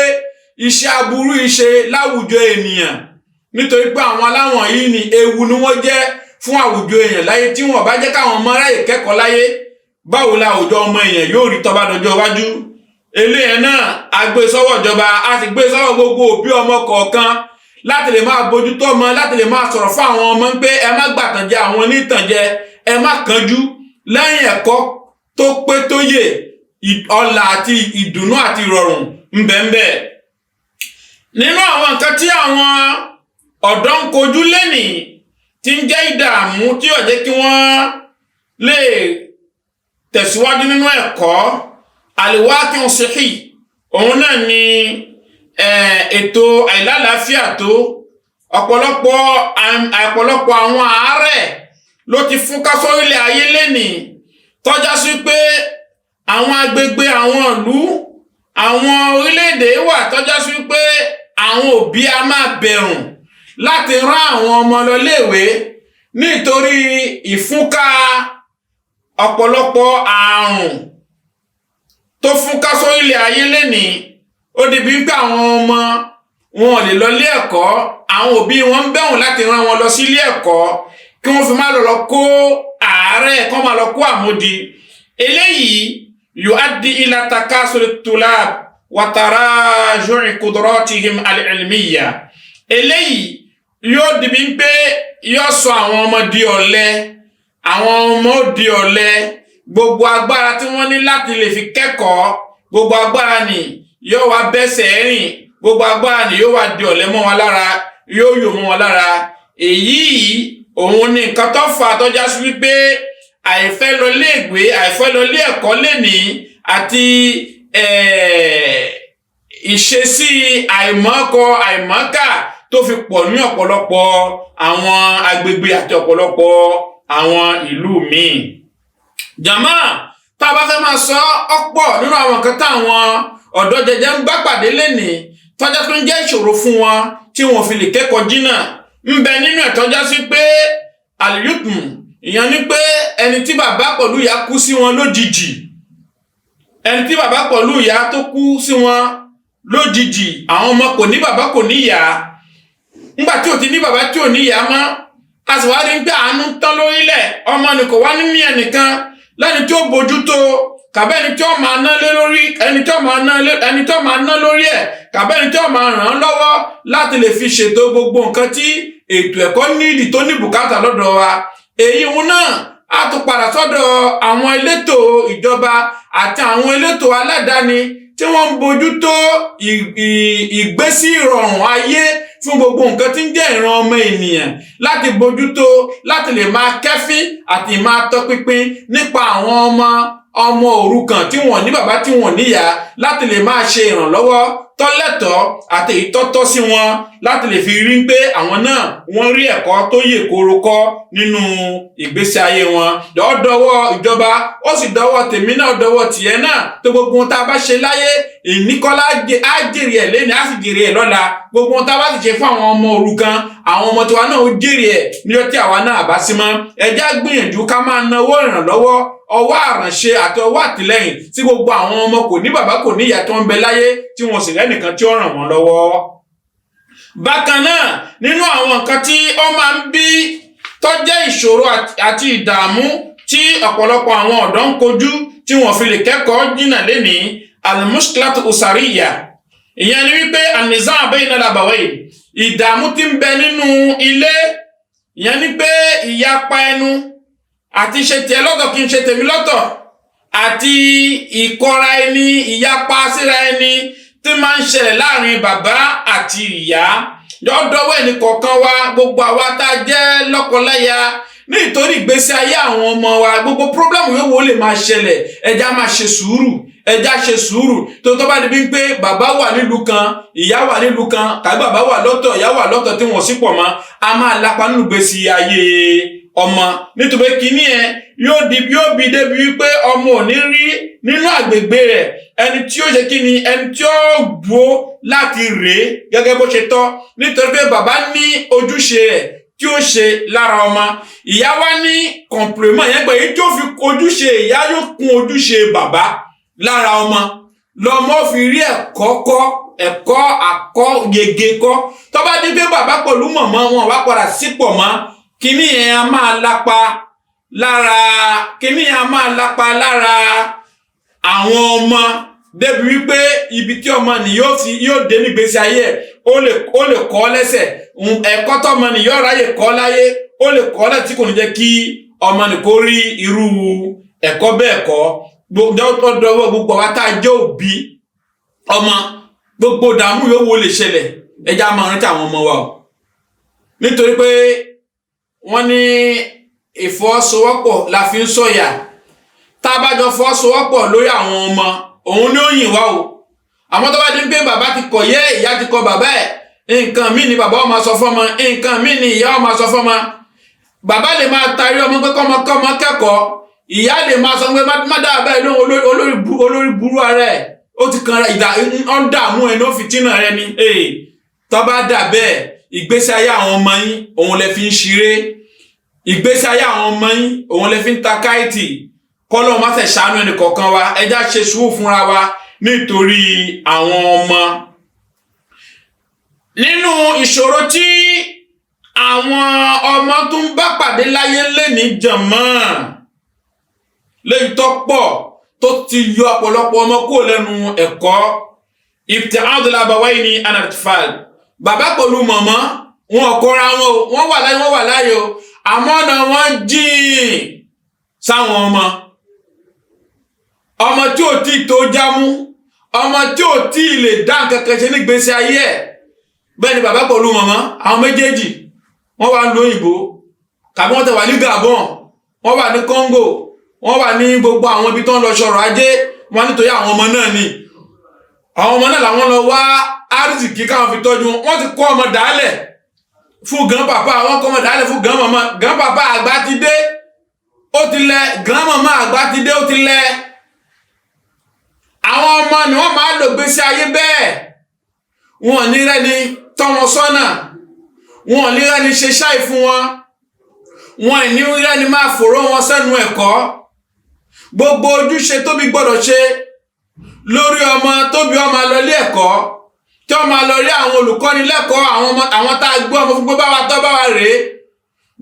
iṣẹ́ aburú ìṣe láwùjọ ènìyàn, nítorí pé àwọn aláwọ̀n yìí ni ewu ni wọ́n jẹ́ fún àwùjọ èèyàn láyé. Tí wọ́n bá jẹ́ káwọn ọmọ ráyè kẹ́kọ̀ọ́ láyé, báwo la àwùjọ ọmọ èèyàn yóò rí tó bá dọjọ́ iwájú? Eléyẹn náà a gbé sọ́wọ́ ìjọba, a sì gbé sọ́wọ́ gbogbo òbí ọmọ kọ̀ọ̀kan láti lè máa bójútó ọmọ, láti lè máa sọ̀rọ̀ fún àwọn ọmọ pé ẹ má gbàtànjẹ àwọn onítànjẹ, ẹ má kánjú. Lẹ́yìn ẹ̀kọ́ tó pé tó yè, ọlá àti ìdùnnú àti ìrọ̀rùn ńbẹ̀ńbẹ̀. Nínú àwọn nǹkan tí àwọn ọ̀dọ́ ń kojú lénìí tí ń jẹ́ ìdààmú tí ó jẹ́ kí wọ́n lè tẹ̀síwájú nínú ẹ̀kọ́, al-waqi'u sihhi, òun náà ni ètò àìlálàáfíà tó ọ̀pọ̀lọpọ̀ àwọn àárẹ̀ ló ti fúnká sórílẹ̀ ayé lénìí, tọ́já sí pé àwọn agbègbè àwọn ìlú àwọn orílẹ̀-èdè wà tọ́já sí pé àwọn òbí a máa bẹ̀rùn láti rán àwọn ọmọ lọ léèwé nítorí ìfúnká ọ̀pọ̀lọpọ̀ àrùn tó fúnká sórílẹ̀ ayé lénìí. Ó di bí pé àwọn ọmọ wọn ò lè lọ ilé ẹ̀kọ́, àwọn òbí wọn ń bẹ̀rùn láti rán wọn lọ sí ilé ẹ̀kọ́ kí wọ́n fi má lọ kó àárẹ̀, kọ́ máa lọ kó àmúdi. Eléyìí yuaddi ila takasuri tulab wa taraju'i qudratihim al-ilmiyya. Eléyìí yóò di bí pé yóò sọ àwọn ọmọ di ọ̀lẹ, àwọn ọmọ di ọ̀lẹ. Gbogbo agbára tí wọ́n ní láti lè fi kẹ́kọ̀ọ́, gbogbo agbára ni yóò wá bẹ́sẹ̀ rìn, gbogbo agbára ni yóò wá di ọ̀lẹ mọ́ wọn lára, yóò yò mọ́ wọn lára. Èyí òun ni nǹkan tó fà tọ́já sí wípé àìfẹ́ lọ léègbé, àìfẹ́ lọ lé ẹ̀kọ́ lénìí àti ìṣesí àìmọ́kọ àìmọ́kà tó fi pọ̀ ní ọ̀pọ̀lọpọ̀ àwọn agbègbè àti ọ̀pọ̀lọpọ̀ àwọn ìlú míì. Jàmá, tá a bá fẹ́ máa sọ ọ̀pọ̀ nínú àwọn nǹkan táwọn ọ̀dọ́ jẹjẹ ń bá pàdé lénìí tọ́já tó ń jẹ́ ìṣòro fún wọn tí wọn fi lè kẹ́kọ̀ọ́ jìnnà ń bẹ nínú ẹ̀ tọ́já sí pé al-yutm, ìyẹn ni pé ẹni tí bàbá pẹ̀lú ìyá kú sí wọn lójijì, ẹni tí bàbá pẹ̀lú ìyá tó kú sí wọn lójijì, àwọn ọmọ kò ní bàbá kò ní ìyá. Nígbà tí ò ti ní bàbá tí ò ní ìyá mọ́, a sì wá rí pé àánú tán lórílẹ̀, ọmọ ni kò wá ní mí ẹnìkan lẹ́ni tí ó bójú tó, kàbẹ́ ẹni tí ó máa ná lé lórí, ẹni tí ó máa ná lórí ẹ̀, kàbẹ́ ẹni tí ó máa ràn án lọ́wọ́ láti lè fi ṣètò gbogbo nǹkan tí ètò ẹ̀kọ́ nídìí tó ní bùkátà lọ́dọ̀ wa. Èyí wọn náà á tún padà sọ́dọ̀ àwọn elétò ìjọba àti àwọn elétò aládàáni tí wọ́n ń bójú tó ìgbésí ìrọ̀rùn ayé fún gbogbo nǹkan tí ń jẹ́ ìran ọmọ ènìyàn, láti bójú tó, láti lè máa kẹ́fín àti máa tọpinpin nípa àwọn ọmọ òrukàn tí wọ́n ní bàbá tí wọ́n níyà, láti lè máa ṣe ìrànlọ́wọ́ tọ́lẹ́tọ̀ àti ìtọ́tọ́ sí wọn, láti lè fi rí pé àwọn náà wọ́n rí ẹ̀kọ́ tó yè kóró kọ́ nínú ìgbésí ayé wọn. Ó dọwọ́ ìjọba, ó sì dọwọ́ tèmi náà, dọwọ́ tìẹ náà, tó gbogbo ohun tá a bá ṣe láyé ìníkọ́lá á jèrè ẹ̀ lẹ́ni, á sì jèrè ẹ̀ lọ́la. Gbogbo ohun tá a bá sì ṣe fún àwọn ọmọ òrukàn, àwọn ọmọ tiwa náà ó jèrè ẹ̀ níjọ́ tí àwa náà bá sí mọ́. Ẹ jẹ́ á gbìyànjú ká máa nawó ìrànlọ́wọ́, ọwọ́ àránṣe àti ọwọ́ àtìlẹ́yìn tí gbogbo àwọn ọmọ kò ní bàbá kò ní ìyá tó ń bẹ láyé tí wọn sì rẹ́nìkan tí ó ràn wọ́n lọ́wọ́. Bákan náà, nínú àwọn nǹkan tí ó máa ń bí tó jẹ́ ìṣòro àti ìdààmú tí ọ̀pọ̀lọpọ̀ àwọn ọ̀dọ́ ń kojú tí wọ́n fi lè kẹ́kọ̀ọ́ jìnnà lénìí, al-mushkilatu usariyya. Ìyẹn ni wípé an-nizaa' bayna al-abawayn, ìdààmú tí ń bẹ nínú ilé. Ìyẹn ni pé ìyapa ẹnu àti ṣe tiẹ̀ lọ́tọ̀ kí n ṣe tèmi lọ́tọ̀, àti ìkọra ẹni, ìyapa síra ẹni tí máa ń ṣẹlẹ̀ láàrin bàbá àti ìyá. Dọ́dọ́wọ́ ẹni kọ̀ọ̀kan wa, gbogbo àwa tá a jẹ́ lọ́kọláya, nítorí ìgbésí ayé àwọn ọmọ wa, gbogbo pírọ́blẹ́mù yóò wò lè máa ṣẹlẹ̀, ẹja máa ṣe sùúrù, ẹja ṣe sùúrù. tó bá di bí pé bàbá wà nílùú kan, ìyá wà nílùú kan, tàbí bàbá wà lọ́tọ̀, ìyá wà lọ́tọ̀ tí wọ́n sì pọ̀ mọ́, a máa lapa nínú ìgbésí ayé ọmọ, nítorí kíní ẹ yóò bí débi wípé ọmọ ò ní rí nínú àgbègbè rẹ̀ ẹni tí ó ṣe kí ni ẹni tí ó dúró láti rèé gẹ́gẹ́ bó ṣe tọ́ nítorí pé bàbá ní ojúṣe rẹ̀ tí ó ṣe lára ọmọ ìyá wa ní complement yẹn pé èyí tí ó fi ojúṣe ìyá yóò kún ojúṣe bàbá lára ọmọ lọmọ fi rí ẹ̀kọ́ àkọ́yege kọ́ tó bá dé pé bàbá pẹ̀lú mọ̀mọ́ wọn wá padà sípò mọ́ kíní yẹn a máa lápa lára àwọn ọmọ débi wípé ibi tí ọmọ ni yóò dé nígbésí ayé ó lè kọ́ lẹ́sẹ̀ ẹ̀kọ́ tọ́mọ ni yóò ráyè kọ́ láyé ó lè kọ́ lẹ́sẹ̀ tí kò ní jẹ́ kí ọmọ ni kó rí irú ẹ̀kọ́ bẹ́ẹ̀ kọ́ gbogbo wa tá a jẹ́ òbí ọmọ gbogbo dààmú yóò wo lè ṣẹlẹ̀ ẹja máa rántí àwọn ọmọ wa o nítorí pé wọ́n ní ìfọwọ́sowọ́pọ̀ la fi ń sọ̀yà tá a bá jọ fọwọ́sowọ́pọ̀ lórí àwọn ọmọ òun ni ó yìn wá o àmọ́ tó bá dín pé bàbá ti kọ̀ yẹ́ ìyá ti kọ̀ bàbá ẹ̀ nǹkan míì ni bàbá ó máa sọ fọ́mọ nǹkan míì ni ìyá ó máa sọ fọ́mọ bàbá lè máa tarí ọmọ pé kọ́mọ kẹ́kọ̀ọ́ ìyá lè máa sọ pé má dáa bẹ́ẹ̀ lóhun olórí burú ara ẹ̀ ó ti kan ó ń dààmú ẹ̀ ló fìtínà rẹ ni tó bá dà bẹ́ẹ̀ ìgbésí ayé àwọn ọmọ yín òun lè fi ń ṣeré ìgbésí ayé àwọn ọmọ yín òun lè fi ń ta káìtì kọ́lọ́ má ṣe ṣàánú ẹnì kọ̀ọ̀kan wa ẹjá ṣe sùúrù fúnra wa nítorí àwọn ọmọ. nínú ìṣòro tí àwọn ọmọ tó ń bá pàdé láyé lẹ́ni jàmọ́ lẹ́yìn tó pọ̀ tó ti yọ ọ̀pọ̀lọpọ̀ ọmọ kúrò lẹ́nu ẹ̀kọ́ ibti'adul abawayni an al-atfal bàbá pẹ̀lú mọ̀mọ́ wọn kọ́ra wọn wà láyé o àmọ́ ọ̀nà wọn jìn sáwọn ọmọ tí ò tí tó jámú ọmọ tí ò tí lè dá nǹkankan ṣe nígbésí ayé ẹ̀ bẹ́ẹ̀ ni bàbá pẹ̀lú mọ̀mọ́ àwọn méjèèjì wọ́n wà ní òyìnbó kàbí wọ́n tẹ̀ wà ní Gabon wọ́n wà ní Congo wọ́n wà ní gbogbo àwọn ibi tó ń lọ ṣọ̀rọ̀ ajé wọn nítorí àwọn ọmọ náà ni àwọn ọmọ náà làwọn lọ wá àrísìkí káwọn fi tọ́jú wọn ti kọ́ ọmọ dálẹ̀ fún gan pàpà wọn kọ́ ọmọ dálẹ̀ fún gan màmá gan pàpà àgbà ti dé ó ti lẹ gan màmá àgbà ti dé ó ti lẹ àwọn ọmọ ni wọ́n máa lò gbésí ayé bẹ́ẹ̀ wọn ní rẹ́ni tọ́ wọn sọ́nà wọn ní rẹ́ni ṣe ṣáì fún wọn ní rẹ́ni máa fòró wọn sẹ́nu ẹ̀kọ́ gbogbo ojúṣe tóbi gbọ́dọ̀ ṣe lórí ọmọ tóbi ọmọ lọ ilé ẹ̀kọ́ tí ó máa lọ rí àwọn olùkọ́ni lẹ́kọ̀ọ́ àwọn tá a gbé ọmọ fún pé báwa tọ́ báwa rèé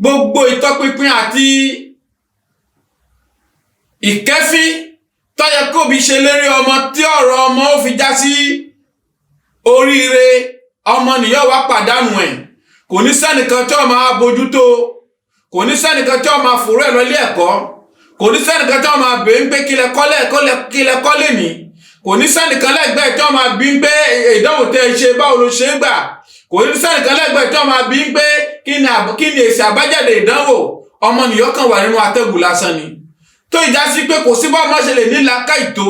gbogbo ìtọ́pinpin àti ìkẹ́fín tó yẹ kó bí ṣe lérí ọmọ tí ọ̀rọ̀ ọmọ ó fi já sí oríire ọmọ nìyọ́ wá pàdánù ẹ̀ kò ní sẹ́nìkan tí ó máa bójútó kò ní sẹ́nìkan tí ó máa fòrò ẹ̀ lọ ilé ẹ̀kọ́ kò ní sẹ́nìkan tí ó máa bèé ń pé kílẹ̀ kọ́lẹ̀ ní kò ní sẹ́nìkan lẹ́gbẹ̀ẹ́ tí ó máa bí ń pé ìdánwò tẹ́ ṣe báwo ló ṣe gbà kò ní sẹ́nìkan lẹ́gbẹ̀ẹ́ tí ó máa bí ń pé kí ni èsì àbájáde ìdánwò ọmọ nìyọ́ kan wà nínú atẹ́gùn lásán ni tó ìjà sí pé kò sí bá ọmọ ṣe lè ní làákàyè tó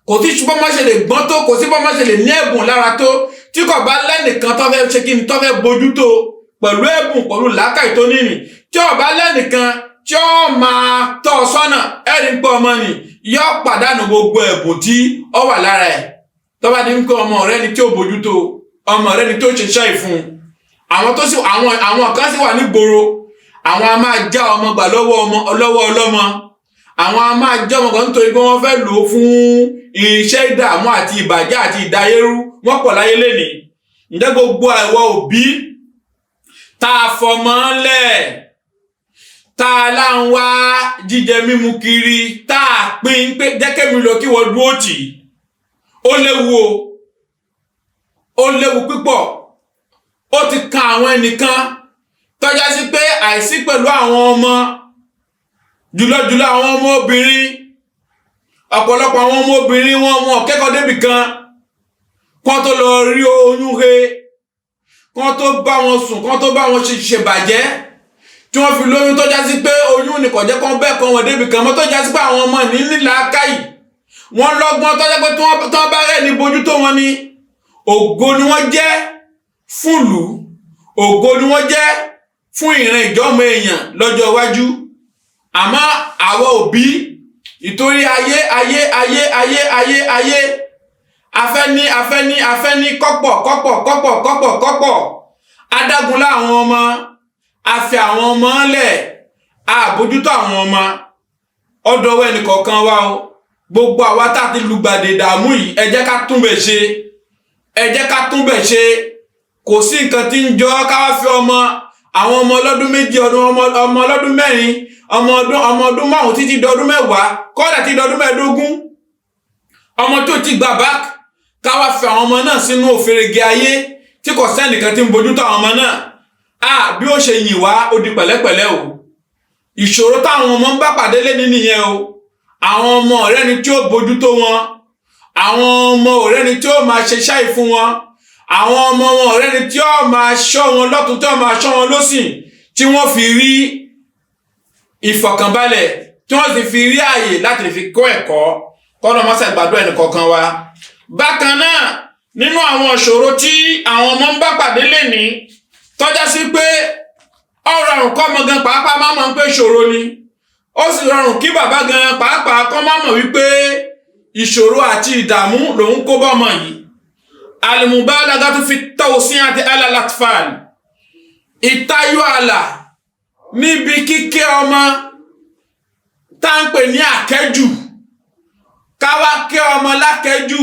kò sí bá ọmọ ṣe lè gbọ́n tó kò sí bá ọmọ ṣe lè ní ẹ̀bùn lára tó tí kò bá lẹ́nìkan tó fẹ́ ṣe kí ni tó fẹ́ bójú tó pẹ̀lú ẹ̀bùn pẹ̀lú làákàyè tó nínì tí ò bá lẹ́nìkan tí ó máa tọ́ sọ́nà ẹ̀rí ń pẹ́ ọmọ nì yóò pàdánù gbogbo ẹ̀bùn tí ó wà lára ẹ̀ tó bá di ń pẹ́ ọmọ rẹ ni tí ó bójú tó ọmọ rẹ ni tó ṣe ṣáì fún àwọn kan sì wà nígboro àwọn a máa já ọmọ gbà lọ́wọ́ ọlọ́mọ àwọn a máa jẹ́ ọmọ kan nítorí pé wọ́n fẹ́ lò ó fún iṣẹ́ ìdààmú àti ìbàjẹ́ àti ìdáyérú wọ́n pọ̀ láyé lénìí ǹjẹ́ gbogbo àìwọ òbí tá a fọmọ lẹ̀ tá a lá ń wá jíjẹ mímu kiri tá a pín pé jẹ́kẹ́mi lọ kí wọ́n dúró tì ó léwu ó léwu pípọ̀ ó ti kan àwọn ẹnìkan tọ́já sí pé àìsí pẹ̀lú àwọn ọmọ jùlọ àwọn ọmọ obìnrin ọ̀pọ̀lọpọ̀ àwọn ọmọ obìnrin wọn kẹ́kọ̀ọ́ débì kan kán tó lọ rí oyún he kán tó bá wọn sùn kán tó bá wọn ṣèbàjẹ́ tí wọ́n fi lóyún tó já sí pé oyún nìkan jẹ́ kán bẹ́ẹ̀ kan wọn débì kan mọ́ tó já sí pé àwọn ọmọ ní làákàyè wọ́n lọ́gbọ́n tó jẹ́ pé tí wọ́n bá rẹ̀ ní bójútó wọn ni ògo ni wọ́n jẹ́ fúnlùú ògo ni wọ́n jẹ́ fún ìran ìjọ́mọ èèyàn lọ́jọ́ iwájú àmọ́ àwọn òbí ìtorí ayé afẹ́ni kọ́pọ̀ adágúnlá àwọn ọmọ afẹ́ àwọn ọmọ lẹ̀ àbójútó àwọn ọmọ ọdọwọ́ ẹnìkọ̀ọ̀kan wa o gbogbo àwa tá ti lùgbàdì ìdààmú yìí ẹ jẹ́ ká túnbẹ̀ ṣe kò sí nǹkan tí ń jọ ká wá fi ọmọ àwọn ọmọ ọlọ́dún méjì ọmọ ọlọ́dún mẹ́rin ọmọ ọdún márùn títí dọdún mẹ́wàá kọ́dà tí dọdún mẹ́ẹ̀ẹ́dógún ọmọ tó ti gbà bá ká wá fi àwọn ọmọ náà sínú òfèrègé ayé tí kò sẹ́nìkan tí ń bójútó àwọn ọmọ náà bí ó ṣe yìn wá ó di pẹ̀lẹ́pẹ̀lẹ́ o ìṣòro táwọn ọmọ ń bá pàdé lẹ́ni nìyẹn o àwọn ọmọ ọ̀rẹ́ ni tí ó bójútó wọn àwọn ọmọ ọ̀rẹ́ ni tí ó máa ṣe ṣáì fún wọn àwọn ọmọ wọn ọ̀rẹ́ ni tí ó máa ṣọ́ wọn lọ́tún tí ó máa ṣọ́ wọn lósìn tí wọ́n fi rí ìfọ̀kànbalẹ̀ tí wọ́n sì fi rí ààyè láti fi kọ́ ẹ̀kọ́ kọ́nà mọ́sẹ̀ gbàdúrà ẹnì kọ̀ọ̀kan wa. Bákan náà nínú àwọn ìṣòro tí àwọn ọmọ ń bá pàdé lẹ́ni tọ́já sí pé ó rọrùn kọ́ ọmọ gan pàápàá máa mọ̀ pé ìṣòro ni ó sì rọrùn kí bàbá gan pàápàá kọ́ máa mọ̀ wípé ìṣòro àti ìdààmú lòun kó bá ọmọ yìí. Al-mubalagatu fi tawsiyati ala al-atfal ìtayọ àlà níbi kíkẹ́ ọmọ tá ń pè ní àkẹ́jù káwá kẹ́ ọmọ lákẹ́jù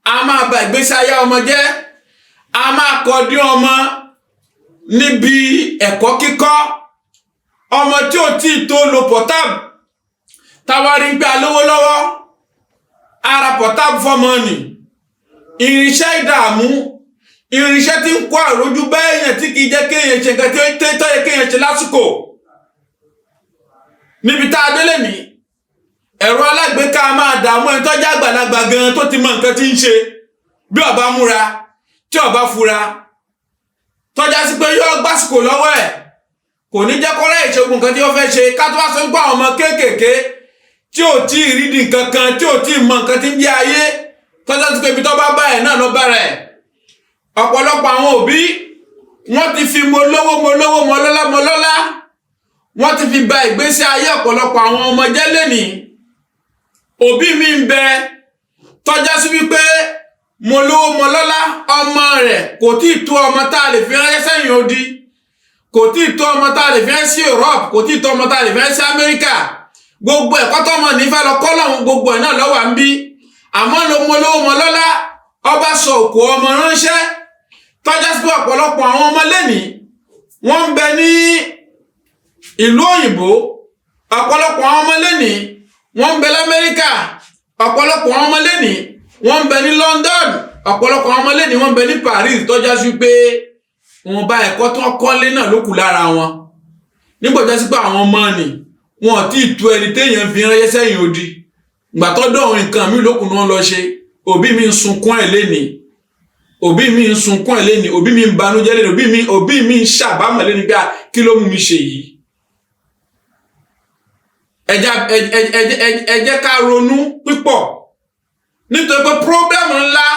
a máa bà ìgbésí ayé ọmọ jẹ́ a máa kọdí ọmọ níbi ẹ̀kọ́ kíkọ́ ọmọ tí ò tí tó lo portable táwárí ń gbé alówó lọ́wọ́ ara portable fọ́mọ nì irinṣẹ́ ìdààmú irinṣẹ́ tí ń kó àrójú bá èèyàn tí kìí jẹ́ kéèyàn ṣe nǹkan tí tó yẹ kéèyàn ṣe lásìkò níbi tá a délé ní ẹ̀rọ alágbèéká máa dààmú ẹni tó jẹ́ àgbàlagbà gan tó ti mọ nǹkan tí ń ṣe bí ó bá múra tí ó bá fura tọ́já sí pé yóò gbásìkò lọ́wọ́ ẹ̀ kò ní jẹ́ kọ́rẹ́ ìṣègùn nǹkan tí ó fẹ́ ṣe ká tó wá sọ pé àwọn ọmọ kéékèèké tí ò tí ì rí nǹkan kan tí ò tí ì mọ nǹkan tí ń jẹ́ ayé tọ́já sí pé ibi tó bá bá ẹ̀ náà ló bá rẹ̀ ọ̀pọ̀lọpọ̀ àwọn òbí wọ́n ti fi mo lówó mọ́lọ́lá wọ́n ti fi ba ìgbésí ayé ọ̀pọ̀lọpọ̀ àwọn ọmọ jẹ́ lénìí òbí mi ń bẹ tọ́já sí wípé mo lówó mọ́lọ́lá ọmọ rẹ̀ kò tí ì tó ọmọ tá a lè fi ránṣẹ́ sẹ́yìn odi kò tí ì tó ọmọ tá a lè fi ránṣẹ́ sí Europe kò tí ì tó ọmọ tá a lè fi ránṣẹ́ sí Amẹ́ríkà gbogbo ẹ̀kọ́ tọ́mọ nífẹ̀ẹ́ lọ kọ́ lọ́hùn gbogbo ẹ̀ náà lọ́wọ́ à ń bí àmọ́ mo lówó mọ́lọ́lá ọba sọ òkú ọmọ ránṣẹ́ tọ́já sí pé ọ̀pọ̀lọpọ̀ àwọn ọmọ lẹ́nìí wọ́n ń bẹ ní ìlú òyìnbó ọ̀pọ̀lọpọ̀ àwọn ọmọ lẹ́nìí wọ́n ń bẹ l'Amẹ́ríkà ọ̀pọ̀lọpọ̀ àwọn ọmọ lẹ́nìí wọ́n ń bẹ ní London ọ̀pọ̀lọpọ̀ àwọn ọmọ lẹ́nìí wọ́n ń bẹ ní Paris tọ́já sí pé wọ́n bá ẹ̀kọ́ tó kọ́lé náà ló kù lára wọn nígbàjá sí pé àwọn ọmọ nì wọn tí ì tó ẹni téèyàn fi ránṣẹ́ sẹ́yìn odi ìgbà tọ́dọ̀ àwọn nǹkan mi lókùn náà lọ ṣe òbí mi ń sunkún ẹ̀ lénìí òbí mi ń sunkún ẹ̀ lénìí òbí mi ń banújẹ́ lénìí òbí mi ń ṣàbámọ̀ lénìí pé kí ló mú mi ṣe yìí ẹ jẹ́ ká ronú pípọ̀ nítorí pé problem ńlá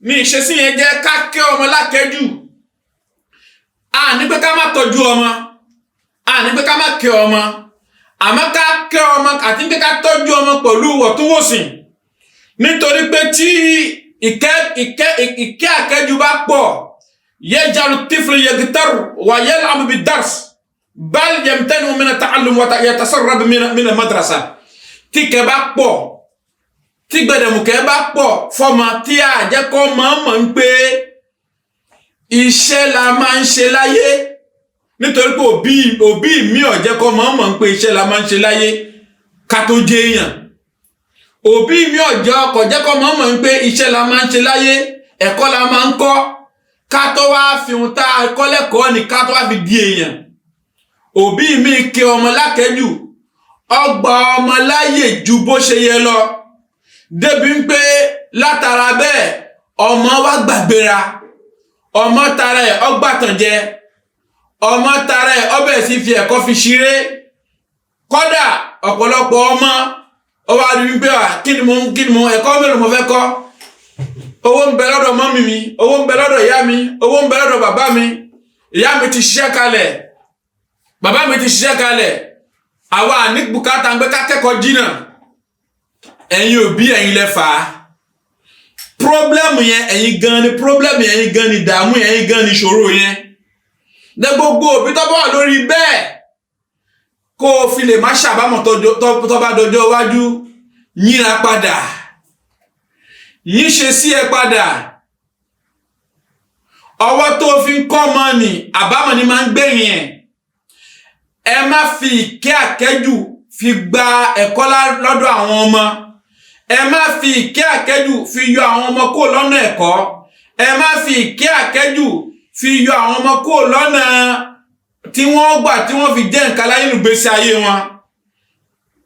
ní ìṣesí yẹn jẹ́ ká kẹ́ ọmọ lákẹ́jù ní pé ká má tọ́jú ọmọ ní pé ká má kẹ́ ọmọ àmọ́ ká kẹ́ ọmọ àti pé ká tọ́jú ọmọ pẹ̀lú wọ̀túnwòsìn nítorí pé tí ìkẹ́ àkẹ́jù bá pọ̀ yajalu tiflu yagtaru wa yal'abu bid-dars bal yamtanu min at-ta'allum wa yatasarrab min al-madrasa tí kẹ́ bá pọ̀ tí gbẹ̀dẹ̀mùkẹ́ bá pọ̀ fọ́mọ tí a jẹ́ kó mọ̀ ń pé iṣẹ́ la máa ń ṣe láyé nítorí pé òbí mi ò jẹ́ kó mọ̀ ń pé iṣẹ́ la máa ń ṣe láyé ká tó jẹ́ èèyàn òbí mi ò jẹ́ kó mọ̀ ń pé iṣẹ́ la máa ń ṣe láyé ẹ̀kọ́ la máa ń kọ́ ká tó wá fi ohun tá a kọ́ lẹ́kọ̀ọ́ ni ká tó wá fi di èèyàn òbí mi kẹ́ ọmọ lákẹ́jù ọgbà ọmọ láyè ju bó ṣe yẹ lọ débi ń pé látara bẹ́ẹ̀ ọmọ wa gbàgbéra ọmọ tara ẹ̀ ọgbàtànjẹ ọmọ tara ẹ̀ ọbẹ̀ sí fi ẹ̀kọ́ fi ṣeré kọ́dà ọ̀pọ̀lọpọ̀ ọmọ ọba rí wípé kí ni mo ẹ̀kọ́ mélòó mo fẹ́ kọ́ owó ń bẹ lọ́dọ̀ mọ́mì mi owó ń bẹ lọ́dọ̀ ìyá mi owó ń bẹ lọ́dọ̀ bàbá mi ìyá mi ti ṣiṣẹ́ kalẹ̀ bàbá mi ti ṣiṣẹ́ kalẹ̀ àwa ní bùkátà ń gbé ká kẹ́kọ̀ọ́ jìnnà ẹ̀yin òbí ẹ̀yin lẹ fà á problem yẹn ẹ̀yin gan ni problem yẹn ẹ̀yin gan ni dààmú yẹn ẹ̀yin gan ni ìṣòro yẹn ní gbogbo òbí tó bá wà lórí bẹ́ẹ̀ kó o fi lè má ṣàbámọ̀ tó bá dọjọ́ iwájú yíra padà yín ṣe sí ẹ padà ọwọ́ tó fi ń kọ́ ọmọ ni àbámọ̀ ni máa ń gbẹ̀yìn ẹ má fi ìkẹ́ àkẹ́jù fi gba ẹ̀kọ́ lọ́dọ̀ àwọn ọmọ ẹ má fi ìkẹ́ àkẹ́jù fi yọ àwọn ọmọ kúrò lọ́nà ẹ̀kọ́ ẹ má fi ìkẹ́ àkẹ́jù fi yọ àwọn ọmọ kúrò lọ́nà tí wọ́n gbà tí wọ́n fi jẹ́ nǹkan láyé ìgbésí ayé wọn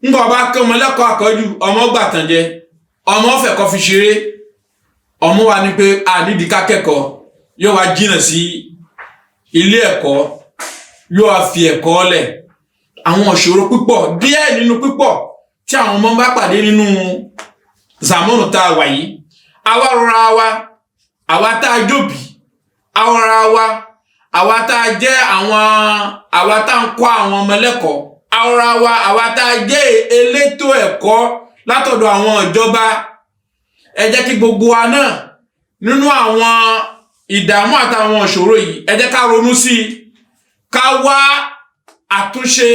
ńgbà bá kọ́ ọmọ lẹ́kọ̀ọ́ àkọ́jù ọmọ gbà tàn jẹ ọmọ fẹ̀kọ́ fi ṣeré ọmọ wa ní pé ànídìí ká kẹ́kọ̀ọ́ yóò wá jìnnà sí ilé ẹ̀kọ́ yóò wá fi ẹ̀kọ́ lẹ̀ àwọn ìṣòro púpọ̀ díẹ̀ nínú púpọ̀ tí àwọn ọmọ bá pàdé nínú zamanu tá a wà yìí àwa rọra wa àwa tá a jóbi àwa rọra wa àwa tá a jẹ́ àwa tá a ń kọ́ àwọn ọmọ lẹ́kọ̀ọ́ àwa rọra wa àwa tá a jẹ́ elétò ẹ̀kọ́ látọ̀dọ̀ àwọn ìjọba ẹ jẹ́ kí gbogbo wa náà nínú àwọn ìdààmú àtàwọn ìṣòro yìí ẹ jẹ́ ká ronú sí i ká wá àtúnṣe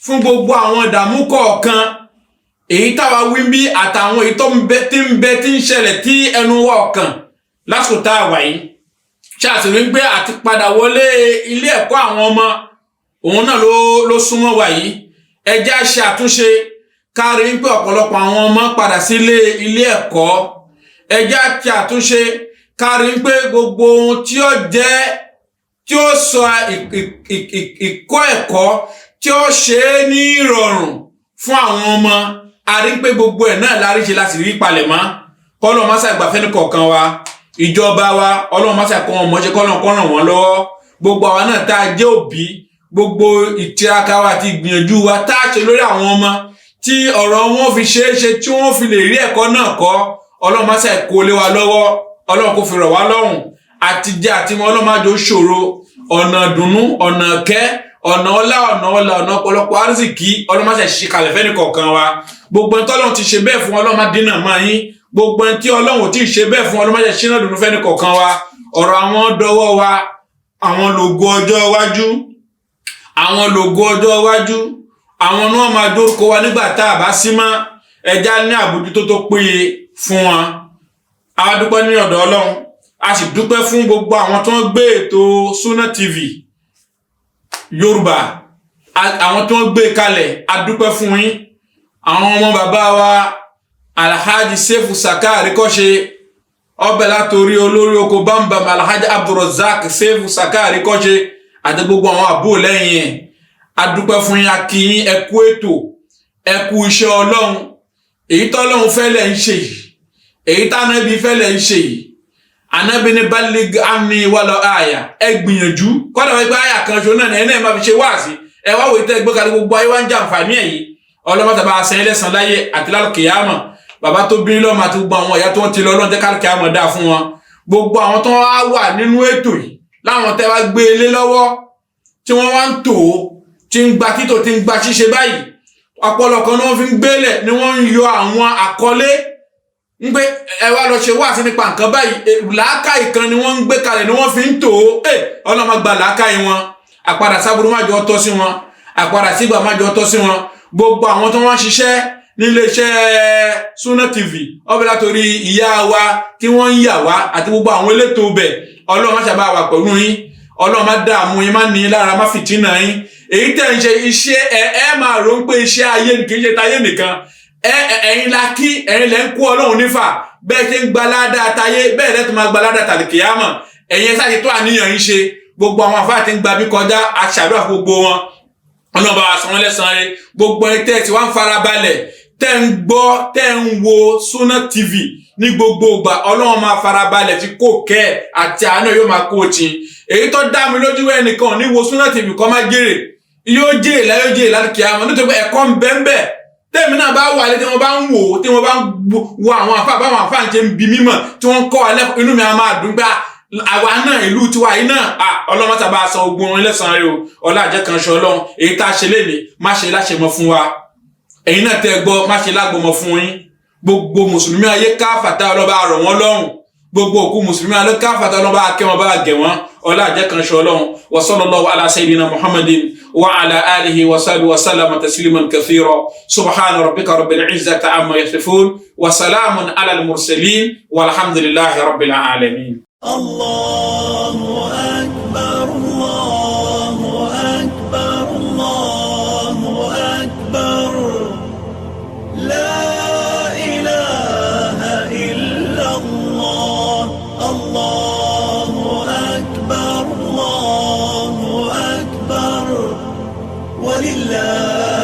fún gbogbo àwọn ìdààmú kọ̀ọ̀kan èyí táwa wí bí àtàwọn èyí tó ń bẹ tí ń ṣẹlẹ̀ tí ẹnu wa ọ̀kan lásìkò tá a wà yìí ṣàṣìrí pé àti padà wọlé ilé ẹ̀kọ́ àwọn ọmọ òun náà ló súnmọ́ wa yìí ẹ jẹ́ á ṣe àtúnṣe ká rí pé ọ̀pọ̀lọpọ̀ àwọn ọmọ padà sílé ilé ẹ̀kọ́ ẹ jẹ́ á ṣe àtúnṣe ká rí pé gbogbo ohun tí ó sọ ìkọ́ ẹ̀kọ́ tí ó ṣe é ní ìrọ̀rùn fún àwọn ọmọ a rí pé gbogbo ẹ̀ náà lárí ṣe láti rí palẹ̀mọ́ kọ́lọ́ máṣá ìgbàfẹ́ ní kọ̀ọ̀kan wa ìjọba wa ọlọ́run máṣá kọ́ wọn mọ́ṣẹ́ kọ́lọ́ ràn wọ́n lọ́wọ́ gbogbo àwa náà tá a jẹ́ òbí gbogbo ìtiraka wa àti ìgbìyànjú wa tá a ṣe lórí àwọn ọmọ tí ọ̀rọ̀ wọn fi ṣeé ṣe tí wọ́n fi lè rí ẹ̀kọ́ náà kọ́ ọlọ́run máṣá kó lé wa lọ́wọ́ ọlọ́run kò fi rọ̀ wá lọ́rùn àtijẹ́ àtimọ́ ọlọ́run má jẹ́ ó ṣòro ọ̀nà dùnnú ọ̀nà kẹ́ ọ̀nà ọlá ọ̀nà ọ̀pọ̀lọpọ̀ arzikí ọlọ́run má ṣe ṣe kalẹ̀ fẹ́ni kọ̀ọ̀kan wa gbogbo ẹni tí ọlọ́run ti ṣe bẹ́ẹ̀ fún ọlọ́run má dínà mọ́ yín gbogbo ẹni tí ọlọ́run ò tí ì ṣe bẹ́ẹ̀ fún ọlọ́run má ṣe ṣínà dùnnú fẹ́ni kọ̀ọ̀kan wa ọ̀rọ̀ àwọn dọwọ́ wa àwọn lògo ọjọ́ iwájú àwọn náà máa dórúkọ wa nígbà tá a bá sí mọ́ ẹja ní àbójútó tó péye fún wọn a dúpẹ́ ní ọ̀dọ̀ ọlọ́run a sì dúpẹ́ fún gbogbo àwọn tó ń gbé ètò Sunna TV Yorùbá àwọn tó ń gbé kalẹ̀ a dúpẹ́ fún yín àwọn ọmọ bàbá wa Alhaji Sefu Saka Àríkọ́ṣe ọbẹ̀ látorí olórí oko bámbam Alhaji Abdulrazak Sefu Saka Àríkọ́ṣe àti gbogbo àwọn àbúrò lẹ́yìn ẹ̀ a dúpẹ́ fún yín a kí yín ẹ kú ètò ẹ kú iṣẹ́ ọlọ́run èyí tọ́lọ́run fẹ́lẹ̀ ń ṣe yìí èyí tánábì fẹ́lẹ̀ ń ṣe yìí anábì ní balig anni wala àyà ẹ gbìyànjú kọ́dà wọ́n gbé àyà kan ṣo náà ẹ̀ náà máa fi ṣe wáàsí ẹ wá wòye tẹ́ gbé kalẹ̀ gbogbo ayé wá ń jàǹfààní ẹ̀ yìí ọlọ́mọta bá sẹ́yìn lẹ́sàn láyé àti lálùkìyàmọ̀ bàbá tó bí lọ́mọ àti gbogbo àwọn ìyá tó ń ti lọ ọlọ́run jẹ́ kálùkìyàmọ̀ dáa fún wọn gbogbo àwọn tó wá wà nínú ètò yìí láwọn tẹ́ wá gbé ilé lọ́wọ́ tí wọ́n wá ń tò ó tí ń gba títò tí ń gba ṣíṣe báyìí ọpọlọ kan ni wọ́n fi ń gbélẹ̀ ni wọ́n ń yọ àwọn àkọlé ń pé ẹ wá lọ ṣe wáàsí nípa nǹkan báyìí làákàyè kan ni wọ́n ń gbé kalẹ̀ ni wọ́n fi ń tò ó ọlọ́mọ gba làákàyè wọn àpadà sábúrú má jọ tọ́ sí wọn àpadà sígbà má jọ tọ́ sí wọn gbogbo àwọn tó wọ́n ṣiṣẹ́ nílé iṣẹ́ Sunna TV ọbẹ̀ látòrí ìyá wa tí wọ́n ń yà wá àti gbogbo àwọn elétò bẹ̀ ọlọ́run má ṣàbá wà pẹ̀lú yín ọlọ́run má dààmú yín má ní lára má fìtínà yín èyí tẹ̀ ń ṣe iṣẹ́ ẹ máa rò ń pé iṣẹ́ ayé kì í ṣe tayé nìkan ẹ̀yin la kí ẹ̀yin lẹ́ ń kó ọlọ́run nífà bẹ́ẹ̀ ṣe ń gba ládàá tayé bẹ́ẹ̀ lẹ́tọ̀ máa gba ládàá tàlìkìyámọ̀ ẹ̀yin sáà ti tó àníyàn yín ṣe gbogbo àwọn àfáà ti ń gba bí kọjá aṣàdúrà fún gbogbo wọn ọlọ́run bá wa san wọ́n lẹ́san rẹ̀ gbogbo ẹni tẹ́ ti wá ń farabalẹ̀ tẹ́ ń gbọ́ tẹ́ ń wo Sunna TV ní gbogbo ìgbà ọlọ́run máa farabalẹ̀ fi kó kẹ́ àti àánú yóò máa kó tì èyí tó dá mi lójú ẹnìkan ní wo Sunna TV kọ́ máa jèrè yóò jèrè láyọ̀ jèrè lálùkìyámọ̀ nítorí pé ẹ̀kọ́ ń bẹ́ẹ̀ tẹ́mi náà bá wà lé tí wọ́n bá ń wò tí wọ́n bá ń wo àwọn àfáà báwọn àfáà ń ṣe ń bi mímọ̀ tí wọ́n ń kọ́ alẹ́ inú mi á máa dùn pé àwa náà ìlú tiwa yìí náà ọlọ́run tá bá san ogun orin lẹ́san rẹ̀ o ọlá àjẹ́ kan ṣe ọlọ́run èyí tá a ṣe lénìí má ṣe láṣẹ mọ́ fún wa ẹ̀yin náà tẹ́ gbọ́ má ṣe lágbọ́mọ fún yín gbogbo mùsùlùmí ayé káfàtà ọlọ́ba rọ̀ wọ́n lọ́rùn gbogbo òkú mùsùlùmí ayé káfàtà ọlọ́ba kẹ́ wọn bá gẹ̀ wọ́n ọlá àjẹ́ kan ṣe ọlọ́run wa sallallahu ala sayyidina muhammadin wa ala alihi wa sahbihi wa sallama tasliman kathira subhana rabbika rabbil izzati amma yasifun wa salamun ala al mursalin walhamdulillahi rabbil alamin. الله أكبر الله أكبر الله أكبر لا إله إلا الله الله أكبر الله أكبر ولله